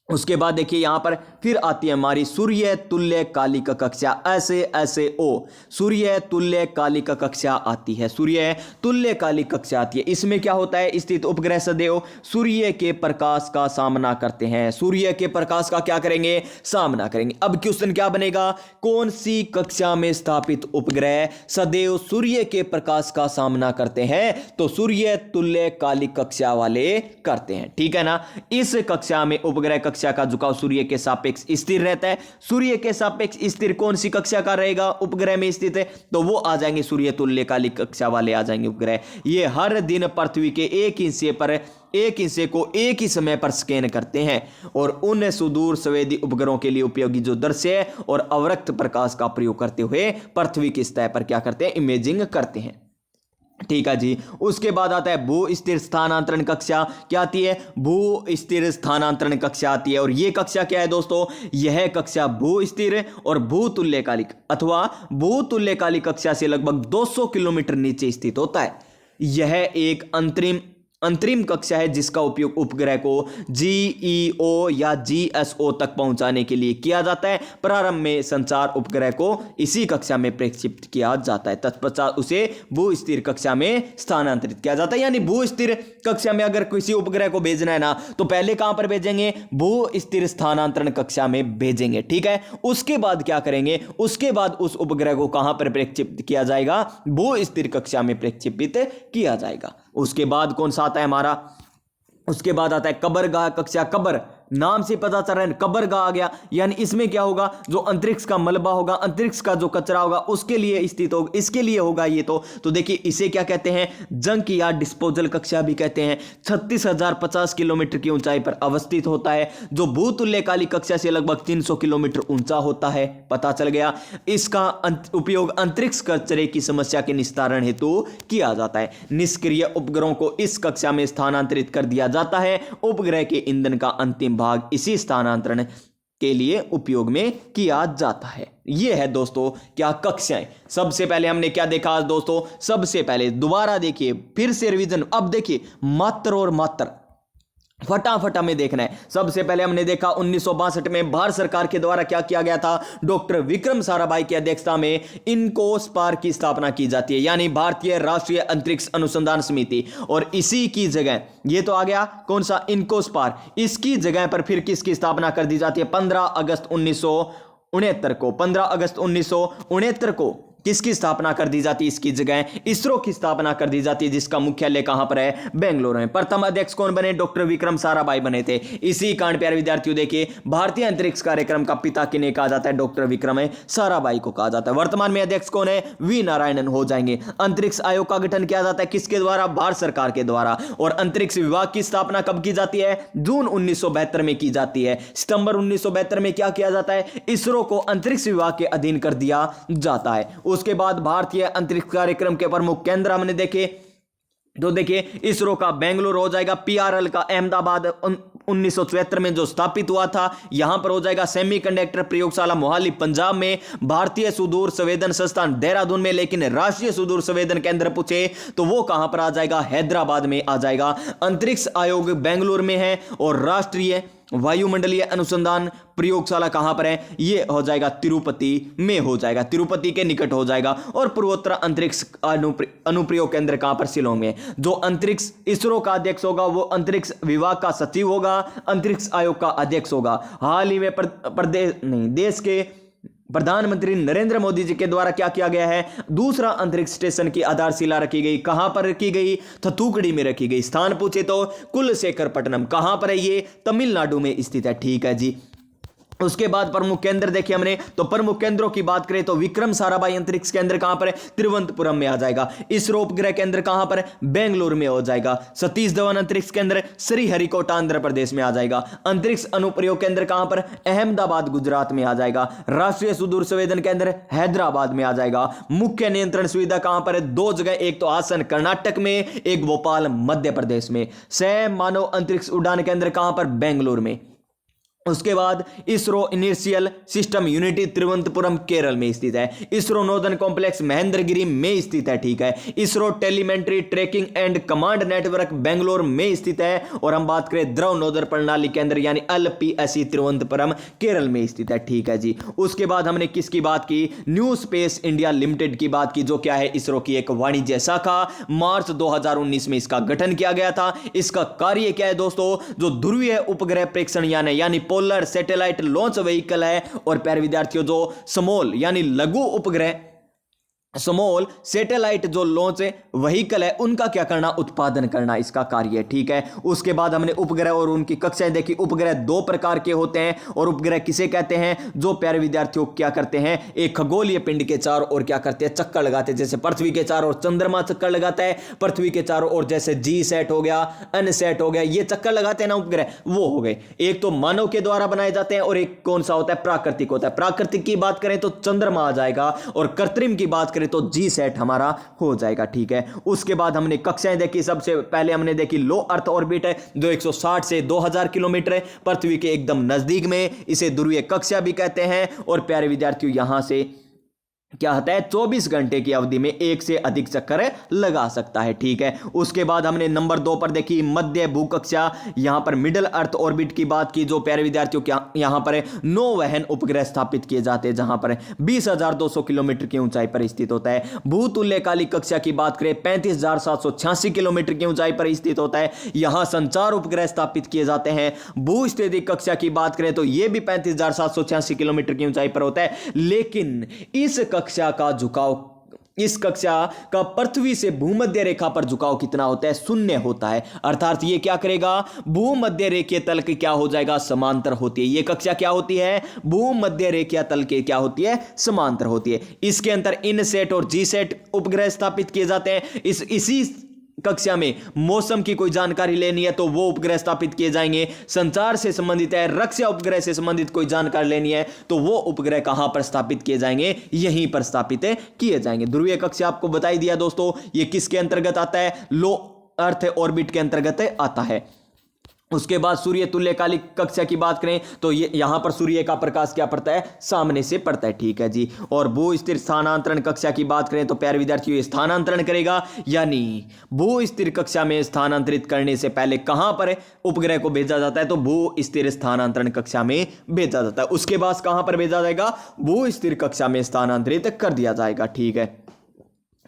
उसके बाद देखिए यहां पर फिर आती है हमारी सूर्य तुल्य कालिक कक्षा, SAO, सूर्य तुल्य कालिक कक्षा आती है। सूर्य तुल्य कालिक कक्षा आती है। इसमें क्या होता है? स्थित उपग्रह सदैव सूर्य के प्रकाश का सामना करते हैं। सूर्य के प्रकाश का क्या करेंगे? सामना करेंगे। अब क्वेश्चन क्या बनेगा? कौन सी कक्षा में स्थापित उपग्रह सदैव सूर्य के प्रकाश का सामना करते हैं? तो सूर्य तुल्य कालिक कक्षा वाले करते हैं, ठीक है ना। इस कक्षा में उपग्रह कक्षा का झुकाव सूर्य के सापेक्ष स्थिर रहता है। सूर्य के सापेक्ष स्थिर कौन सी कक्षा का रहेगा? उपग्रह में स्थित है तो वो आ जाएंगे सूर्य तुल्य कालिक कक्षा वाले आ जाएंगे उपग्रह। ये हर दिन पृथ्वी के एक हिस्से को एक ही समय पर स्कैन करते हैं और उन सुदूर संवेदी उपग्रहों के लिए उपयोगी जो दृश्य और अवरक्त प्रकाश का प्रयोग करते हुए पृथ्वी की सतह पर क्या करते हैं? इमेजिंग करते हैं, ठीक है जी। उसके बाद आता है भू स्थिर स्थानांतरण कक्षा। क्या आती है? भू स्थिर स्थानांतरण कक्षा आती है। और यह कक्षा क्या है दोस्तों? यह कक्षा भू स्थिर और भू तुल्यकालिक अथवा भू तुल्यकालिक कक्षा से लगभग 200 किलोमीटर नीचे स्थित होता है। यह एक अंतरिम कक्षा है जिसका उपयोग उपग्रह को GEO या GSO तक पहुंचाने के लिए किया जाता है। प्रारंभ में संचार उपग्रह को इसी कक्षा में प्रक्षेपित किया जाता है, तत्पश्चात उसे भू स्थिर कक्षा में स्थानांतरित किया जाता है। यानी भू स्थिर कक्षा में अगर किसी उपग्रह को भेजना है ना तो पहले कहां पर भेजेंगे? भू स्थिर स्थानांतरण कक्षा में भेजेंगे, ठीक है। उसके बाद क्या करेंगे? उसके बाद उस उपग्रह को कहां पर प्रक्षेपित किया जाएगा? भू स्थिर कक्षा में प्रक्षेपित किया जाएगा। उसके बाद कौन सा आता है हमारा? उसके बाद आता है कबरगाह कक्षा। कबर नाम से पता चल रहा है, कबरगाह आ गया। यानी इसमें क्या होगा? जो अंतरिक्ष का मलबा होगा, अंतरिक्ष का जो कचरा होगा उसके लिए स्थित होगा, इसके लिए होगा ये। तो देखिए इसे क्या कहते हैं? जंक या डिस्पोजल कक्षा भी कहते हैं। 36,050 किलोमीटर की ऊंचाई पर अवस्थित होता है, जो भूतुल्यकालिक कक्षा से लगभग 300 किलोमीटर ऊंचा होता है। पता चल गया। इसका उपयोग अंतरिक्ष कचरे की समस्या के निस्तारण हेतु किया जाता है। निष्क्रिय उपग्रहों को इस कक्षा में स्थानांतरित कर दिया जाता है। उपग्रह के ईंधन का अंतिम भाग इसी स्थानांतरण के लिए उपयोग में किया जाता है। यह है दोस्तों क्या कक्षाएं। सबसे पहले हमने क्या देखा आज दोस्तों? सबसे पहले दोबारा देखिए, फिर से रिवीजन। अब देखिए मात्र और मात्र फटाफट हमें देखना है। सबसे पहले हमने देखा 1962 में भारत सरकार के द्वारा क्या किया गया था? डॉक्टर विक्रम साराभाई की अध्यक्षता में इनकोस्पार की स्थापना की जाती है, यानी भारतीय राष्ट्रीय अंतरिक्ष अनुसंधान समिति। और इसी की जगह ये तो आ गया कौन सा? इनकोस्पार। इसकी जगह पर फिर किसकी स्थापना कर दी जाती है? 15 अगस्त 1969 को 15 अगस्त 1969 को किसकी स्थापना कर दी जाती है? इसकी जगह इसरो की स्थापना कर दी जाती है, जिसका मुख्यालय कहां पर है? बेंगलुरु में। प्रथम अध्यक्ष कौन बने? डॉक्टर विक्रम साराभाई बने थे। इसी कारण प्यारे विद्यार्थियों देखिए भारतीय अंतरिक्ष कार्यक्रम का पिता किन्हें कहा जाता है? डॉक्टर विक्रम साराभाई को कहा जाता है। वर्तमान में अध्यक्ष कौन है? वी नारायणन हो जाएंगे। अंतरिक्ष आयोग का गठन किया जाता है किसके द्वारा? भारत सरकार के द्वारा। और अंतरिक्ष विभाग की स्थापना कब की जाती है? जून 1972 में की जाती है। सितंबर 1972 में क्या किया जाता है? इसरो को अंतरिक्ष विभाग के अधीन कर दिया जाता है। उसके बाद भारतीय अंतरिक्ष कार्यक्रम के प्रमुख केंद्र हमने देखे तो देखिए इसरो का बेंगलुरु हो जाएगा। PRL का अहमदाबाद 1974 में जो स्थापित हुआ था यहां पर हो जाएगा। सेमीकंडक्टर प्रयोगशाला मोहाली पंजाब में। भारतीय सुदूर संवेदन संस्थान देहरादून में। लेकिन राष्ट्रीय सुदूर संवेदन केंद्र पूछे तो वो कहां पर आ जाएगा? हैदराबाद में आ जाएगा। अंतरिक्ष आयोग बेंगलुरु में है और राष्ट्रीय वायुमंडलीय अनुसंधान प्रयोगशाला कहां पर है? ये हो जाएगा तिरुपति में हो जाएगा, तिरुपति के निकट हो जाएगा। और पूर्वोत्तर अंतरिक्ष अनुप्रयोग केंद्र कहां पर? शिलोंग में। जो अंतरिक्ष इसरो का अध्यक्ष होगा वो अंतरिक्ष विभाग का सचिव होगा, अंतरिक्ष आयोग का अध्यक्ष होगा। हाल ही में देश के प्रधानमंत्री नरेंद्र मोदी जी के द्वारा क्या किया गया है? दूसरा अंतरिक्ष स्टेशन की आधारशिला रखी गई। कहां पर रखी गई? थथुकड़ी में रखी गई। स्थान पूछे तो कुलशेखरपट्टनम। कहां पर है ये? तमिलनाडु में स्थित है, ठीक है जी। उसके बाद प्रमुख केंद्र देखे हमने, तो प्रमुख केंद्रों की बात करें तो विक्रम साराभाई अंतरिक्ष केंद्र कहां पर है? तिरुवनंतपुरम में आ जाएगा। इसरो उपग्रह केंद्र कहां पर है? बेंगलुरु में हो जाएगा। सतीश धवन अंतरिक्ष केंद्र श्रीहरिकोटा आंध्र प्रदेश में आ जाएगा। अंतरिक्ष अनुप्रयोग केंद्र कहां पर? अहमदाबाद गुजरात में आ जाएगा। राष्ट्रीय सुदूर संवेदन केंद्र हैदराबाद में आ जाएगा। मुख्य नियंत्रण सुविधा कहां पर है? दो जगह, एक तो आसन कर्नाटक में, एक भोपाल मध्य प्रदेश में। सह मानव अंतरिक्ष उड़ान केंद्र कहां पर? बेंगलुरु में। उसके बाद ISRO initial system unity Thiruvananthapuram Kerala में स्थित है। इसरो नोर्दर्न कॉम्प्लेक्स महेंद्रगिरी में स्थित है, ठीक है। ISRO telemetry tracking and command network Bangalore में स्थित है। और हम बात करें ध्रुव नोदर प्रणाली केंद्र यानी LPSC तिरुवनंतपुरम केरल में स्थित है, ठीक है जी। उसके बाद हमने किसकी बात की? न्यू स्पेस इंडिया लिमिटेड की बात की, जो क्या है? इसरो की एक वाणिज्य शाखा। मार्च 2019 में इसका गठन किया गया था। इसका कार्य क्या है दोस्तों? जो ध्रुवीय उपग्रह प्रेक्षण यानी पोलर सैटेलाइट लॉन्च व्हीकल है। और प्यारे विद्यार्थियों, जो स्मॉल यानी लघु उपग्रह स्मॉल सैटेलाइट जो लॉन्च व्हीकल है, उनका क्या करना? उत्पादन करना इसका कार्य है, ठीक है। उसके बाद हमने उपग्रह और उनकी कक्षाएं देखी। उपग्रह दो प्रकार के होते हैं। और उपग्रह किसे कहते हैं? जो प्यारे विद्यार्थियों क्या करते हैं? एक खगोलीय पिंड के चारों ओर क्या करते हैं? चक्कर लगाते हैं। जैसे पृथ्वी के चारों ओर चंद्रमा चक्कर लगाता है, पृथ्वी के चारों ओर जैसे G-सैट हो गया, अनसैट हो गया, ये चक्कर लगाते हैं ना उपग्रह, वो हो गए। एक तो मानव के द्वारा बनाए जाते हैं और एक कौन सा होता है? प्राकृतिक होता है। प्राकृतिक की बात करें तो चंद्रमा आ जाएगा और कृत्रिम की बात करें तो G-सैट हमारा हो जाएगा, ठीक है। उसके बाद हमने कक्षाएं देखी। सबसे पहले हमने देखी लो अर्थ ऑर्बिट है, जो 160 से 2000 किलोमीटर है, पृथ्वी के एकदम नजदीक में। इसे ध्रुवीय कक्षा भी कहते हैं। और प्यारे विद्यार्थियों, यहां से क्या होता है? 24 घंटे की अवधि में एक से अधिक चक्कर लगा सकता है, ठीक है। उसके बाद हमने नंबर 2 पर देखी मध्य भूकक्षा, यहां पर मिडल अर्थ ऑर्बिट की बात की, जो प्यारे विद्यार्थियों क्या यहां पर नो वहन उपग्रह स्थापित किए जाते हैं, जहां पर 20,200 किलोमीटर की ऊंचाई पर स्थित होता है। भूतुल्यकालिक कक्षा की बात करें 35,786 किलोमीटर की ऊंचाई पर स्थित होता है। यहां संचार उपग्रह स्थापित किए जाते हैं। भूस्थितिक कक्षा की बात करें तो यह भी 35,786 किलोमीटर की ऊंचाई पर होता है। लेकिन इस कक्षा का झुकाव, इस कक्षा का पृथ्वी से भूमध्य रेखा पर झुकाव कितना होता है? 0 होता है। अर्थात ये क्या करेगा? भूमध्य रेखीय तल के क्या हो जाएगा? समांतर होती है। ये कक्षा क्या होती है? भूमध्य रेखीय तल के क्या होती है? समांतर होती है। इसके अंदर इनसैट और G-सैट उपग्रह स्थापित किए जाते हैं। इसी कक्षा में मौसम की कोई जानकारी लेनी है तो वो उपग्रह स्थापित किए जाएंगे। संचार से संबंधित है, रक्षा उपग्रह से संबंधित कोई जानकारी लेनी है तो वो उपग्रह कहां पर स्थापित किए जाएंगे? यहीं पर स्थापित किए जाएंगे। ध्रुवीय कक्षा आपको बता ही दिया दोस्तों, ये किसके अंतर्गत आता है? लो अर्थ ऑर्बिट के अंतर्गत आता है। उसके बाद सूर्य तुल्यकालिक कक्षा की बात करें तो ये यहां पर सूर्य का प्रकाश क्या पड़ता है? सामने से पड़ता है, ठीक है जी। और भू स्थिर स्थानांतरण कक्षा की बात करें तो प्यारे विद्यार्थियों, ये स्थानांतरण करेगा, यानी भू स्थिर कक्षा में स्थानांतरित करने से पहले कहां पर उपग्रह को भेजा जाता है? तो भू स्थिर स्थानांतरण कक्षा में भेजा जाता है। उसके बाद कहां पर भेजा जाएगा? भू स्थिर कक्षा में स्थानांतरित कर दिया जाएगा, ठीक है।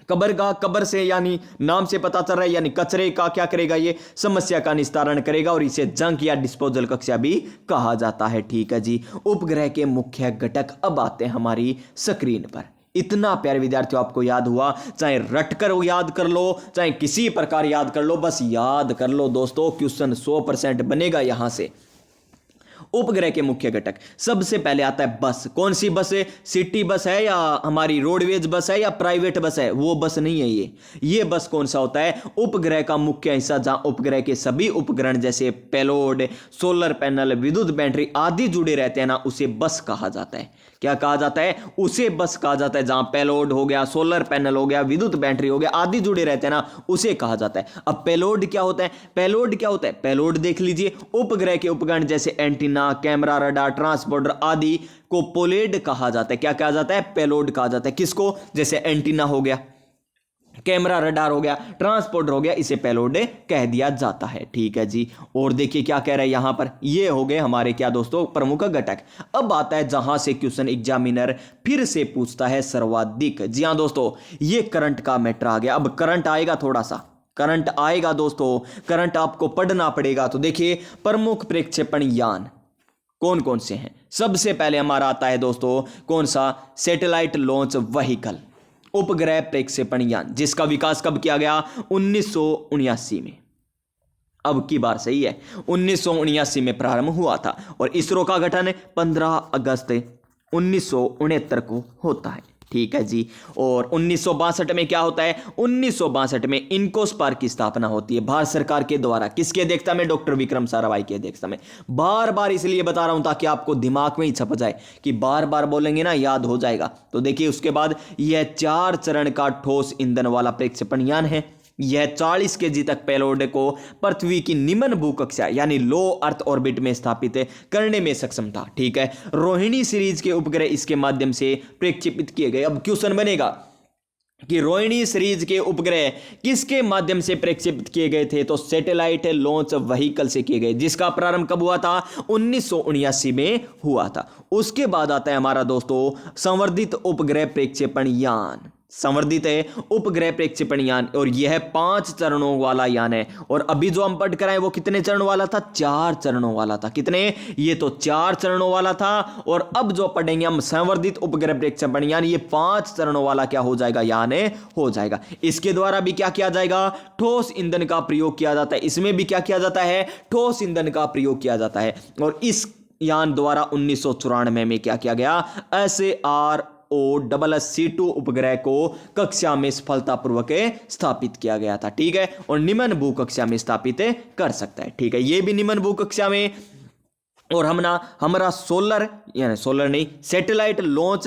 कब्रगाह, कब्र से यानी नाम से पता चल रहा है, यानी कचरे का क्या करेगा? ये समस्या का निस्तारण करेगा और इसे जंक या डिस्पोजल कक्षा भी कहा जाता है, ठीक है जी। उपग्रह के मुख्य घटक अब आते हैं हमारी स्क्रीन पर। इतना प्यारे विद्यार्थियों आपको याद हुआ, चाहे रटकर याद कर लो, चाहे किसी प्रकार याद कर लो, बस याद कर लो दोस्तों, क्वेश्चन 100% बनेगा यहां से। उपग्रह के मुख्य घटक, सबसे पहले आता है बस। कौन सी बस है? सिटी बस है या हमारी रोडवेज बस है या प्राइवेट बस है? वो बस नहीं है। ये बस कौन सा होता है? उपग्रह का मुख्य हिस्सा, जहां उपग्रह के सभी उपकरण जैसे पेलोड, सोलर पैनल, विद्युत बैटरी आदि जुड़े रहते हैं ना, उसे बस कहा जाता है। क्या कहा जाता है? उसे बस कहा जाता है। जहां पेलोड हो गया, सोलर पैनल हो गया, विद्युत बैटरी हो गया आदि जुड़े रहते हैं ना, उसे कहा जाता है। अब पेलोड क्या होता है? पेलोड क्या होता है? पेलोड देख लीजिए, उपग्रह के उपकरण जैसे एंटीना, कैमरा, रडार, ट्रांसपोंडर आदि को पेलोड कहा जाता है। क्या कहा जाता है? पेलोड कहा जाता है। किसको? जैसे एंटीना हो गया, कैमरा, रडार हो गया, ट्रांसपोंडर हो गया, इसे पेलोड कह दिया जाता है, ठीक है जी। और देखिए क्या कह रहा है यहां पर, ये हो गए हमारे क्या दोस्तों? प्रमुख घटक। अब आता है जहां से क्वेश्चन एग्जामिनर फिर से पूछता है सर्वाधिक। जी हां दोस्तों, ये करंट का मैटर आ गया। अब करंट आएगा, थोड़ा सा करंट आएगा दोस्तों, करंट आपको पढ़ना पड़ेगा। तो देखिए, प्रमुख प्रक्षेपण यान कौन कौन से हैं? सबसे पहले हमारा आता है दोस्तों कौन सा? सैटेलाइट लॉन्च व्हीकल, उपग्रह प्रक्षेपण यान, जिसका विकास कब किया गया? 1979 में। अब की बार सही है, 1979 में प्रारंभ हुआ था और इसरो का गठन 15 अगस्त 1969 को होता है। ठीक है जी। और 1962 में क्या होता है? 1962 में इनकोस्पार की स्थापना होती है भारत सरकार के द्वारा। किसकी अध्यक्षता में? डॉक्टर विक्रम साराभाई की अध्यक्षता में। बार बार इसलिए बता रहा हूं ताकि आपको दिमाग में ही छप जाए, कि बार बार बोलेंगे ना याद हो जाएगा। तो देखिए उसके बाद यह 4 चरण का ठोस ईंधन वाला प्रक्षेपण यान है। यह 40 केजी तक पेलोड को पृथ्वी की निम्न भूकक्षा यानी लो अर्थ ऑर्बिट में स्थापित करने में सक्षम था। ठीक है। रोहिणी सीरीज के उपग्रह इसके माध्यम से प्रक्षेपित किए गए। अब क्वेश्चन बनेगा कि रोहिणी सीरीज के उपग्रह किसके माध्यम से प्रक्षेपित किए गए थे? तो सैटेलाइट लॉन्च व्हीकल से किए गए, जिसका प्रारंभ कब हुआ था? 1979 में हुआ था। उसके बाद आता है हमारा दोस्तों संवर्धित उपग्रह प्रक्षेपण यान। संवर्धित है उपग्रह प्रक्षेपण यान, और यह 5 चरणों वाला यान है। और अभी जो हम पढ़ कर आए वो कितने चरणों वाला था? 4 चरणों वाला था। कितने? ये तो 4 चरणों वाला था। और अब जो पढ़ेंगे हम संवर्धित उपग्रह प्रक्षेपण यान, ये 5 चरणों वाला क्या हो जाएगा? यान हो जाएगा। इसके द्वारा भी क्या किया जाएगा? ठोस ईंधन का प्रयोग किया जाता है। इसमें भी क्या किया जाता है? ठोस ईंधन का प्रयोग किया जाता है। और इस यान द्वारा 1994 में क्या किया गया? SAROSSC2 उपग्रह को कक्षा में सफलतापूर्वक स्थापित किया गया था। ठीक है। और निम्न भू कक्षा में स्थापित कर सकता है। ठीक है। ये भी निम्न भू कक्षा में। और हमारा सोलर नहीं, सैटेलाइट लॉन्च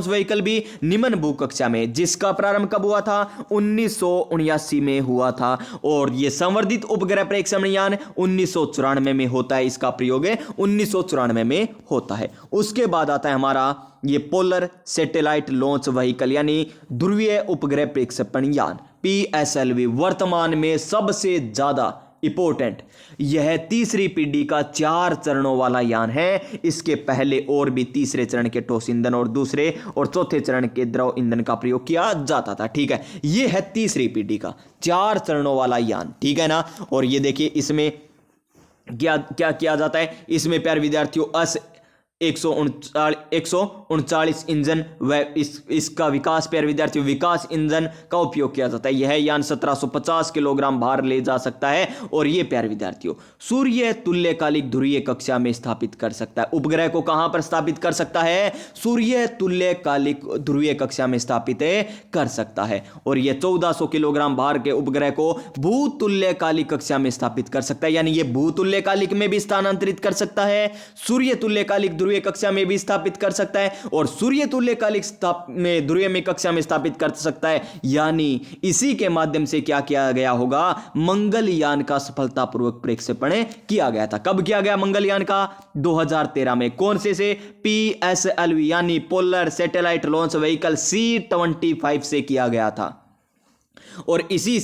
व्हीकल भी निम्न भू कक्षा में, जिसका प्रारंभ कब हुआ था? 1979 में हुआ था। और ये संवर्धित उपग्रह प्रक्षेपण यान 1994 में होता है। इसका प्रयोग 1994 में होता है। उसके बाद आता है हमारा ये पोलर सैटेलाइट लॉन्च व्हीकल यानी ध्रुवीय उपग्रह प्रक्षेपण यान PSLV, वर्तमान में सबसे ज्यादा इंपोर्टेंट। यह तीसरी पीढ़ी का 4 चरणों वाला यान है। इसके पहले और भी तीसरे चरण के ठोस ईंधन और दूसरे और चौथे चरण के द्रव ईंधन का प्रयोग किया जाता था। ठीक है। यह है तीसरी पीढ़ी का 4 चरणों वाला यान। ठीक है ना। और ये देखिए इसमें क्या क्या किया जाता है? इसमें प्यारे विद्यार्थियों 139 इंजन व इसका विकास, प्यारे विद्यार्थियों, विकास इंजन का उपयोग किया जाता है। यह यान 1750 किलोग्राम भार ले जा सकता है। और यह प्यारे विद्यार्थियों सूर्य तुल्यकालिक ध्रुवीय कक्षा में स्थापित कर सकता है। उपग्रह को कहां पर स्थापित कर सकता है? सूर्य तुल्यकालिक ध्रुवीय कक्षा में स्थापित कर सकता है। और यह 1400 किलोग्राम भार के उपग्रह को भूतुल्यकालिक कक्षा में स्थापित कर सकता है। यानी यह भूतुल्यकालिक में भी स्थानांतरित कर सकता है, सूर्य तुल्यकालिक ध्रुवीय कक्षा में भी स्थापित कर सकता है, और सूर्य तुल्यकालिक में ध्रुवीय में कक्षा में स्थापित कर सकता है। यानी इसी के माध्यम से क्या किया गया होगा? मंगलयान का सफलतापूर्वक प्रक्षेपण किया गया था। कब किया गया मंगलयान का? 2013 में। कौन से? PSLV यानी polar satellite launch vehicle C-25 से किया गया था। और इसी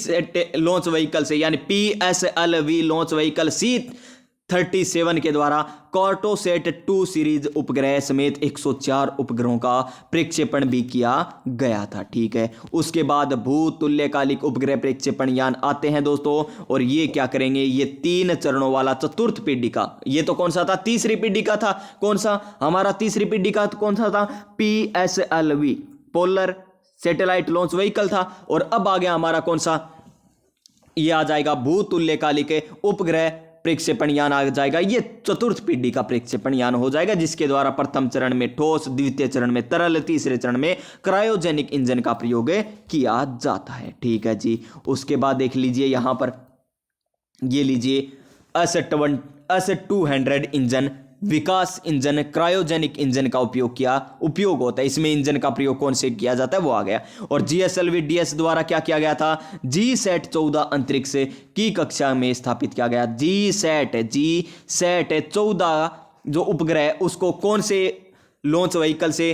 लॉन्च व्हीकल से यानी PSLV लॉन्च व्हीकल C-37 के द्वारा कार्टोसैट 2 सीरीज उपग्रह समेत 104 उपग्रहों का प्रक्षेपण भी किया गया था। ठीक है। उसके बाद भूतुल्यकालिक उपग्रह प्रक्षेपण यान आते हैं दोस्तों, और ये क्या करेंगे? ये 3 चरणों वाला चतुर्थ पीढ़ी का, ये तो कौन सा था? तीसरी पीढ़ी का था। कौन सा? हमारा तीसरी पीढ़ी का कौन सा था? PSLV polar satellite launch vehicle था। और अब आ गया हमारा कौन सा? ये आ जाएगा भूतुल्यकालिक उपग्रह प्रक्षेपण यान आ जाएगा। ये चतुर्थ पीढ़ी का प्रक्षेपण यान हो जाएगा, जिसके द्वारा प्रथम चरण में ठोस, द्वितीय चरण में तरल, तीसरे चरण में क्रायोजेनिक इंजन का प्रयोग किया जाता है। ठीक है जी। उसके बाद देख लीजिए यहां पर, ये लीजिए S-200 इंजन, विकास इंजन, क्रायोजेनिक इंजन का उपयोग होता है। इसमें इंजन का प्रयोग कौन से किया जाता है? वो आ गया। और GSLV-DS द्वारा क्या किया गया था? GSAT-14 अंतरिक्ष की कक्षा में स्थापित किया गया। GSAT-14 जो उपग्रह, उसको कौन से लॉन्च व्हीकल से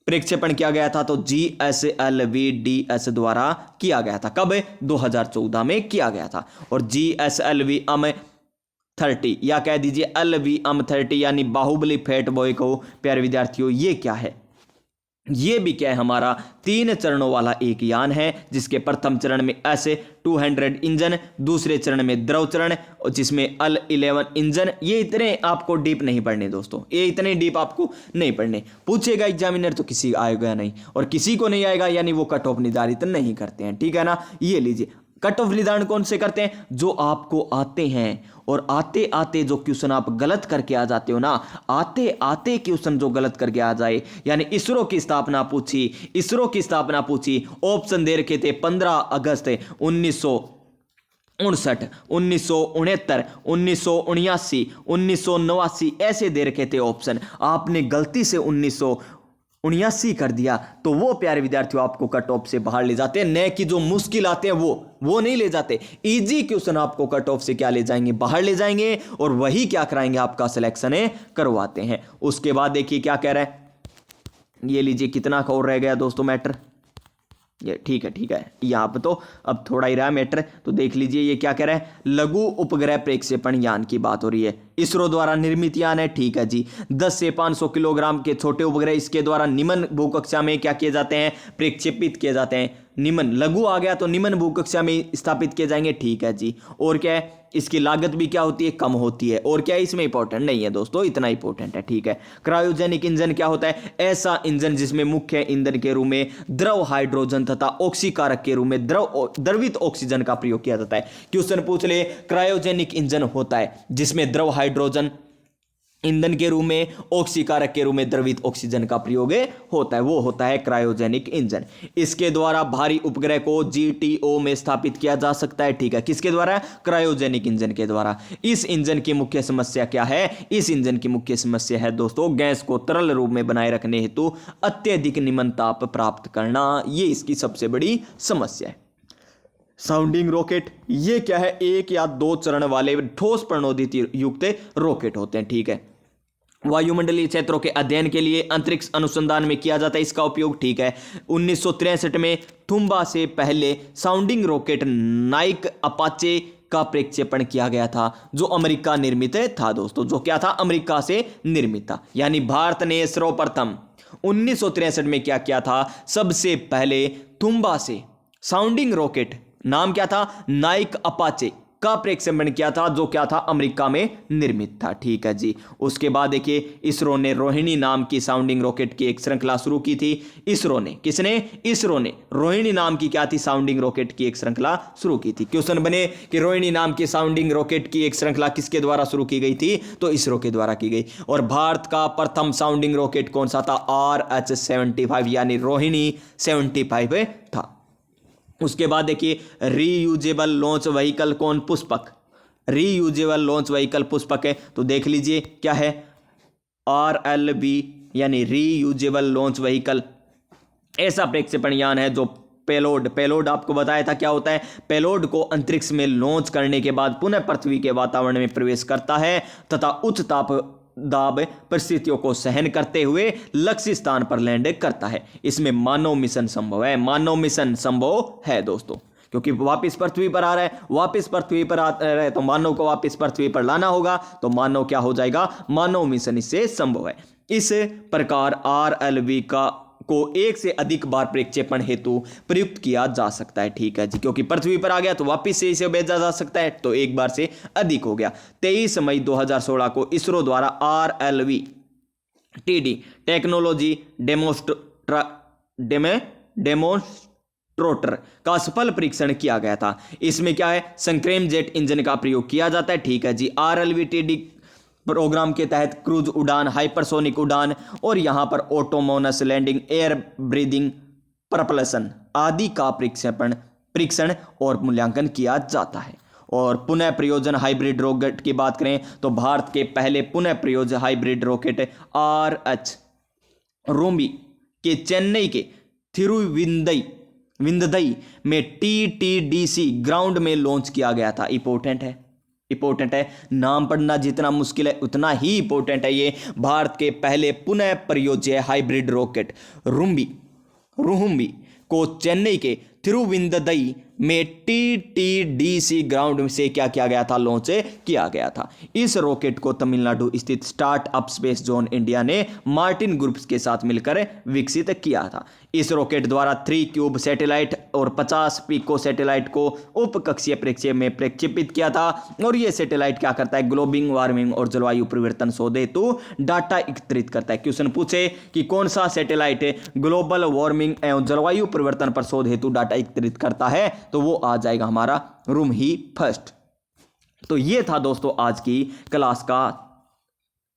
प्रक्षेपण किया गया था? तो GSLV-DS द्वारा किया गया था। कब? 2014 में किया गया था। और GSLV-30 या कह दीजिए LV-30 यानी बाहुबली फैट बॉय को, प्यारे विद्यार्थियों, ये क्या है? ये भी क्या है? हमारा 3 चरणों वाला एक यान है, जिसके प्रथम चरण में S-200 इंजन, दूसरे चरण में द्रव चरण, और जिसमें L-11 इंजन। ये इतने आपको डीप नहीं पढ़ने दोस्तों, ये इतने डीप आपको नहीं पढ़ने। पूछेगा एग्जामिनर तो किसी आएगा नहीं, और किसी को नहीं आएगा यानी वो कट ऑफ निर्धारित नहीं करते हैं। ठीक है ना। ये लीजिए कट ऑफ निर्धारण कौन से करते हैं? जो आपको आते हैं, और आते आते जो क्वेश्चन आप गलत करके आ जाते हो ना, आते आते क्वेश्चन जो गलत करके आ जाए, यानी इसरो की स्थापना पूछी, इसरो की स्थापना पूछी, ऑप्शन दे रखे थे 15 अगस्त 1959, 1969, 1979, 1989, ऐसे दे रखे थे ऑप्शन। आपने गलती से 1979 कर दिया तो वो प्यारे विद्यार्थियों आपको कट ऑफ से बाहर ले जाते हैं, न कि जो मुश्किल आते हैं वो नहीं ले जाते। इजी क्वेश्चन आपको कट ऑफ से क्या ले जाएंगे? बाहर ले जाएंगे, और वही क्या कराएंगे? आपका सिलेक्शन करवाते हैं। उसके बाद देखिए क्या कह रहा है, ये लीजिए कितना और रह गया दोस्तों मैटर, ये ठीक है, यहाँ पर तो अब थोड़ा ही रहा मैटर, तो देख लीजिए ये क्या कह रहा है, लघु उपग्रह प्रक्षेपण यान की बात हो रही है। इसरो द्वारा निर्मित यान है, ठीक है जी। 10 से 500 किलोग्राम के छोटे उपग्रह इसके द्वारा निम्न भूकक्षा में क्या किए जाते हैं? प्रक्षेपित किए जाते हैं। निम्न लघु आ गया तो निम्न भूकक्षा में स्थापित किए जाएंगे, ठीक है जी। और क्या है, इसकी लागत भी क्या होती है? कम होती है। और क्या है इसमें? इंपॉर्टेंट नहीं है दोस्तों, इतना इंपॉर्टेंट है, ठीक है। क्रायोजेनिक इंजन क्या होता है? ऐसा इंजन जिसमें मुख्य ईंधन के रूप में द्रव हाइड्रोजन तथा ऑक्सीकारक के रूप में द्रवित ऑक्सीजन का प्रयोग किया जाता है। क्वेश्चन पूछ ले, क्रायोजेनिक इंजन होता है जिसमें द्रव हाइड्रोजन ईंधन के रूप में, ऑक्सीकारक के रूप में द्रवित ऑक्सीजन का प्रयोग होता है, वो होता है क्रायोजेनिक इंजन। इसके द्वारा भारी उपग्रह को जीटीओ में स्थापित किया जा सकता है, ठीक है। किसके द्वारा? क्रायोजेनिक इंजन के द्वारा। इस इंजन की मुख्य समस्या क्या है? इस इंजन की मुख्य समस्या है दोस्तों गैस को तरल रूप में बनाए रखने हेतु अत्यधिक निम्न ताप प्राप्त करना, ये इसकी सबसे बड़ी समस्या है। साउंडिंग रॉकेट, ये क्या है? 1 या 2 चरण वाले ठोस प्रणोदित युक्त रॉकेट होते हैं, ठीक है। वायुमंडलीय क्षेत्रों के अध्ययन के लिए अंतरिक्ष अनुसंधान में किया जाता है इसका उपयोग, ठीक है। 1963 में थुम्बा से पहले साउंडिंग रॉकेट नाइक अपाचे का प्रक्षेपण किया गया था, जो अमेरिका निर्मित था दोस्तों। जो क्या था? अमेरिका से निर्मित था। यानी भारत ने सर्वप्रथम 1963 में क्या किया था? सबसे पहले थुम्बा से साउंडिंग रॉकेट, नाम क्या था? नाइक अपाचे का प्रक्षेपण किया था, जो क्या था? अमेरिका में निर्मित था, ठीक है जी। उसके बाद देखिए इसरो ने रोहिणी नाम की साउंडिंग रॉकेट की एक श्रृंखला शुरू की थी। इसरो ने, किसने? इसरो ने रोहिणी नाम की क्या थी? साउंडिंग रॉकेट की एक श्रृंखला शुरू की थी। क्वेश्चन बने कि रोहिणी नाम की साउंडिंग रॉकेट की एक श्रृंखला किसके द्वारा शुरू की गई थी? तो इसरो के द्वारा की गई। और भारत का प्रथम साउंडिंग रॉकेट कौन सा था? RH-75 यानी रोहिणी 75 था। उसके बाद देखिए रीयूजेबल लॉन्च व्हीकल कौन? Pushpak. Reusable launch vehicle Pushpak है, तो देख लीजिए क्या है? RLV यानी रीयूजेबल लॉन्च व्हीकल ऐसा प्रक्षेपण यान है जो पेलोड आपको बताया था क्या होता है? पेलोड को अंतरिक्ष में लॉन्च करने के बाद पुनः पृथ्वी के वातावरण में प्रवेश करता है तथा उच्च ताप दाब परिस्थितियों को सहन करते हुए लक्ष्य स्थान पर लैंड करता है। इसमें मानव मिशन संभव है, मानव मिशन संभव है दोस्तों, क्योंकि वापस पृथ्वी पर आ रहा है, वापस पृथ्वी पर आ रहा है तो मानव को वापस पृथ्वी पर लाना होगा, तो मानव क्या हो जाएगा? मानव मिशन इससे संभव है। इस प्रकार RLV को 1 से अधिक बार प्रक्षेपण हेतु प्रयुक्त किया जा सकता है, ठीक है जी। क्योंकि पृथ्वी पर आ गया तो वापस से इसे भेजा जा सकता है, तो एक बार से अधिक हो गया। 23 मई 2016 को इसरो द्वारा RLV TD टेक्नोलॉजी डेमोस्ट्रेटर का सफल परीक्षण किया गया था। इसमें क्या है? संक्रेम जेट इंजन का प्रयोग किया जाता है, ठीक है जी। RLV TD प्रोग्राम के तहत क्रूज उड़ान, हाइपरसोनिक उड़ान और यहां पर ऑटोमोनस लैंडिंग, एयर ब्रीदिंग प्रपल्शन आदि का परीक्षण और मूल्यांकन किया जाता है। और पुनः प्रयोजन हाइब्रिड रॉकेट की बात करें तो भारत के पहले पुनः प्रयोजन हाइब्रिड रॉकेट RH रोमी के चेन्नई के थिरुविंदई में TTDC ग्राउंड में लॉन्च किया गया था। इंपॉर्टेंट है, नाम पढ़ना जितना मुश्किल है उतना ही इंपॉर्टेंट है ये। भारत के पहले पुनः प्रयोज्य हाइब्रिड रॉकेट रुहुम्बी को चेन्नई के थिरुविंदई में TTDC ग्राउंड से क्या किया गया था? लॉन्च किया गया था। इस रॉकेट को तमिलनाडु स्थित स्टार्टअप स्पेस जोन इंडिया ने मार्टिन ग्रुप्स के साथ मिलकर विकसित किया था। इस रॉकेट द्वारा 3 क्यूब सैटेलाइट और 50 पिको सैटेलाइट को उपकक्षीय प्रक्षेप में प्रक्षेपित किया था। और यह सैटेलाइट क्या करता है? ग्लोबल वार्मिंग और जलवायु परिवर्तन शोध हेतु डाटा एकत्रित करता है। क्वेश्चन पूछे कि कौन सा सैटेलाइट ग्लोबल वार्मिंग एवं जलवायु परिवर्तन पर शोध हेतु डाटा एकत्रित करता है? तो वो आ जाएगा हमारा रूम ही फर्स्ट। तो ये था दोस्तों आज की क्लास का,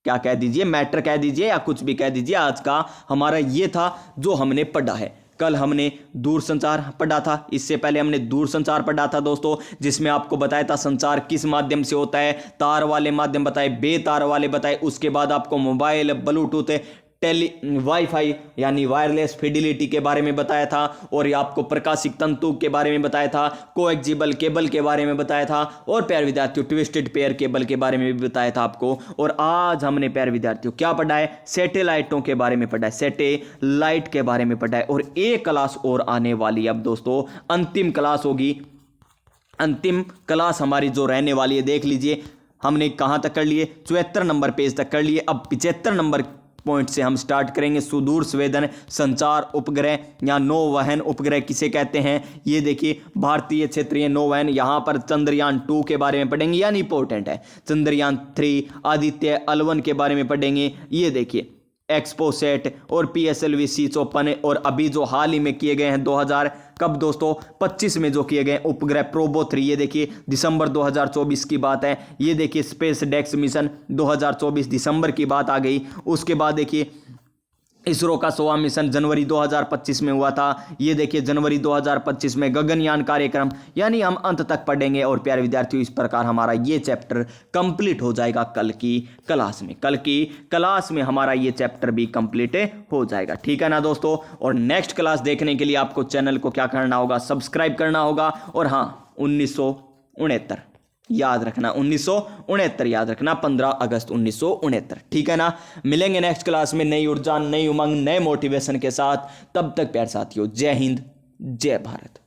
क्या कह दीजिए, मैटर कह दीजिए या कुछ भी कह दीजिए, आज का हमारा ये था जो हमने पढ़ा है। कल हमने दूरसंचार पढ़ा था, इससे पहले हमने दूरसंचार पढ़ा था दोस्तों, जिसमें आपको बताया था संचार किस माध्यम से होता है, तार वाले माध्यम बताए, बेतार वाले बताए, उसके बाद आपको मोबाइल, ब्लूटूथ, वाईफाई यानी वायरलेस फिडिलिटी के बारे में बताया था, और ये आपको प्रकाशिक तंतु के बारे में बताया था, कोएक्सियल केबल के बारे में बताया था, और प्यारे विद्यार्थियों ट्विस्टेड पेयर केबल के बारे में भी बताया था आपको। और आज हमने प्यारे विद्यार्थियों क्या पढ़ा है, सैटेलाइटों के बारे में पढ़ा है, सैटेलाइट के बारे में पढ़ा है। और एक क्लास और आने वाली अब दोस्तों, अंतिम क्लास होगी, अंतिम क्लास हमारी जो रहने वाली है, देख लीजिए हमने कहाँ तक कर लिए, 74 नंबर पेज तक कर लिए। अब 75 नंबर पॉइंट से हम स्टार्ट करेंगे। सुदूर संवेदन संचार उपग्रह या नौवहन उपग्रह किसे कहते हैं, ये देखिए भारतीय क्षेत्रीय नौवहन, यहां पर चंद्रयान 2 के बारे में पढ़ेंगे, यानी इंपॉर्टेंट है। चंद्रयान 3, आदित्य L1 के बारे में पढ़ेंगे, ये देखिए एक्सपोसेट और PSLV C54, और अभी जो हाल ही में किए गए हैं 2000 कब दोस्तों 25 में जो किए गए उपग्रह प्रोबो 3, ये देखिए दिसंबर 2024 की बात है। ये देखिए स्पेस डेक्स मिशन 2024 दिसंबर की बात आ गई। उसके बाद देखिए इसरो का 100वां मिशन जनवरी 2025 में हुआ था, ये देखिए जनवरी 2025 में गगनयान कार्यक्रम, यानी हम अंत तक पढ़ेंगे। और प्यारे विद्यार्थियों इस प्रकार हमारा ये चैप्टर कंप्लीट हो जाएगा कल की क्लास में, कल की क्लास में हमारा ये चैप्टर भी कंप्लीट हो जाएगा, ठीक है ना दोस्तों। और नेक्स्ट क्लास देखने के लिए आपको चैनल को क्या करना होगा, सब्सक्राइब करना होगा। और हाँ 1969 याद रखना, 1969 याद रखना, 15 अगस्त 1969, ठीक है ना। मिलेंगे नेक्स्ट क्लास में नई ऊर्जा, नई उमंग, नए मोटिवेशन के साथ। तब तक प्यारे साथियों, जय हिंद, जय भारत।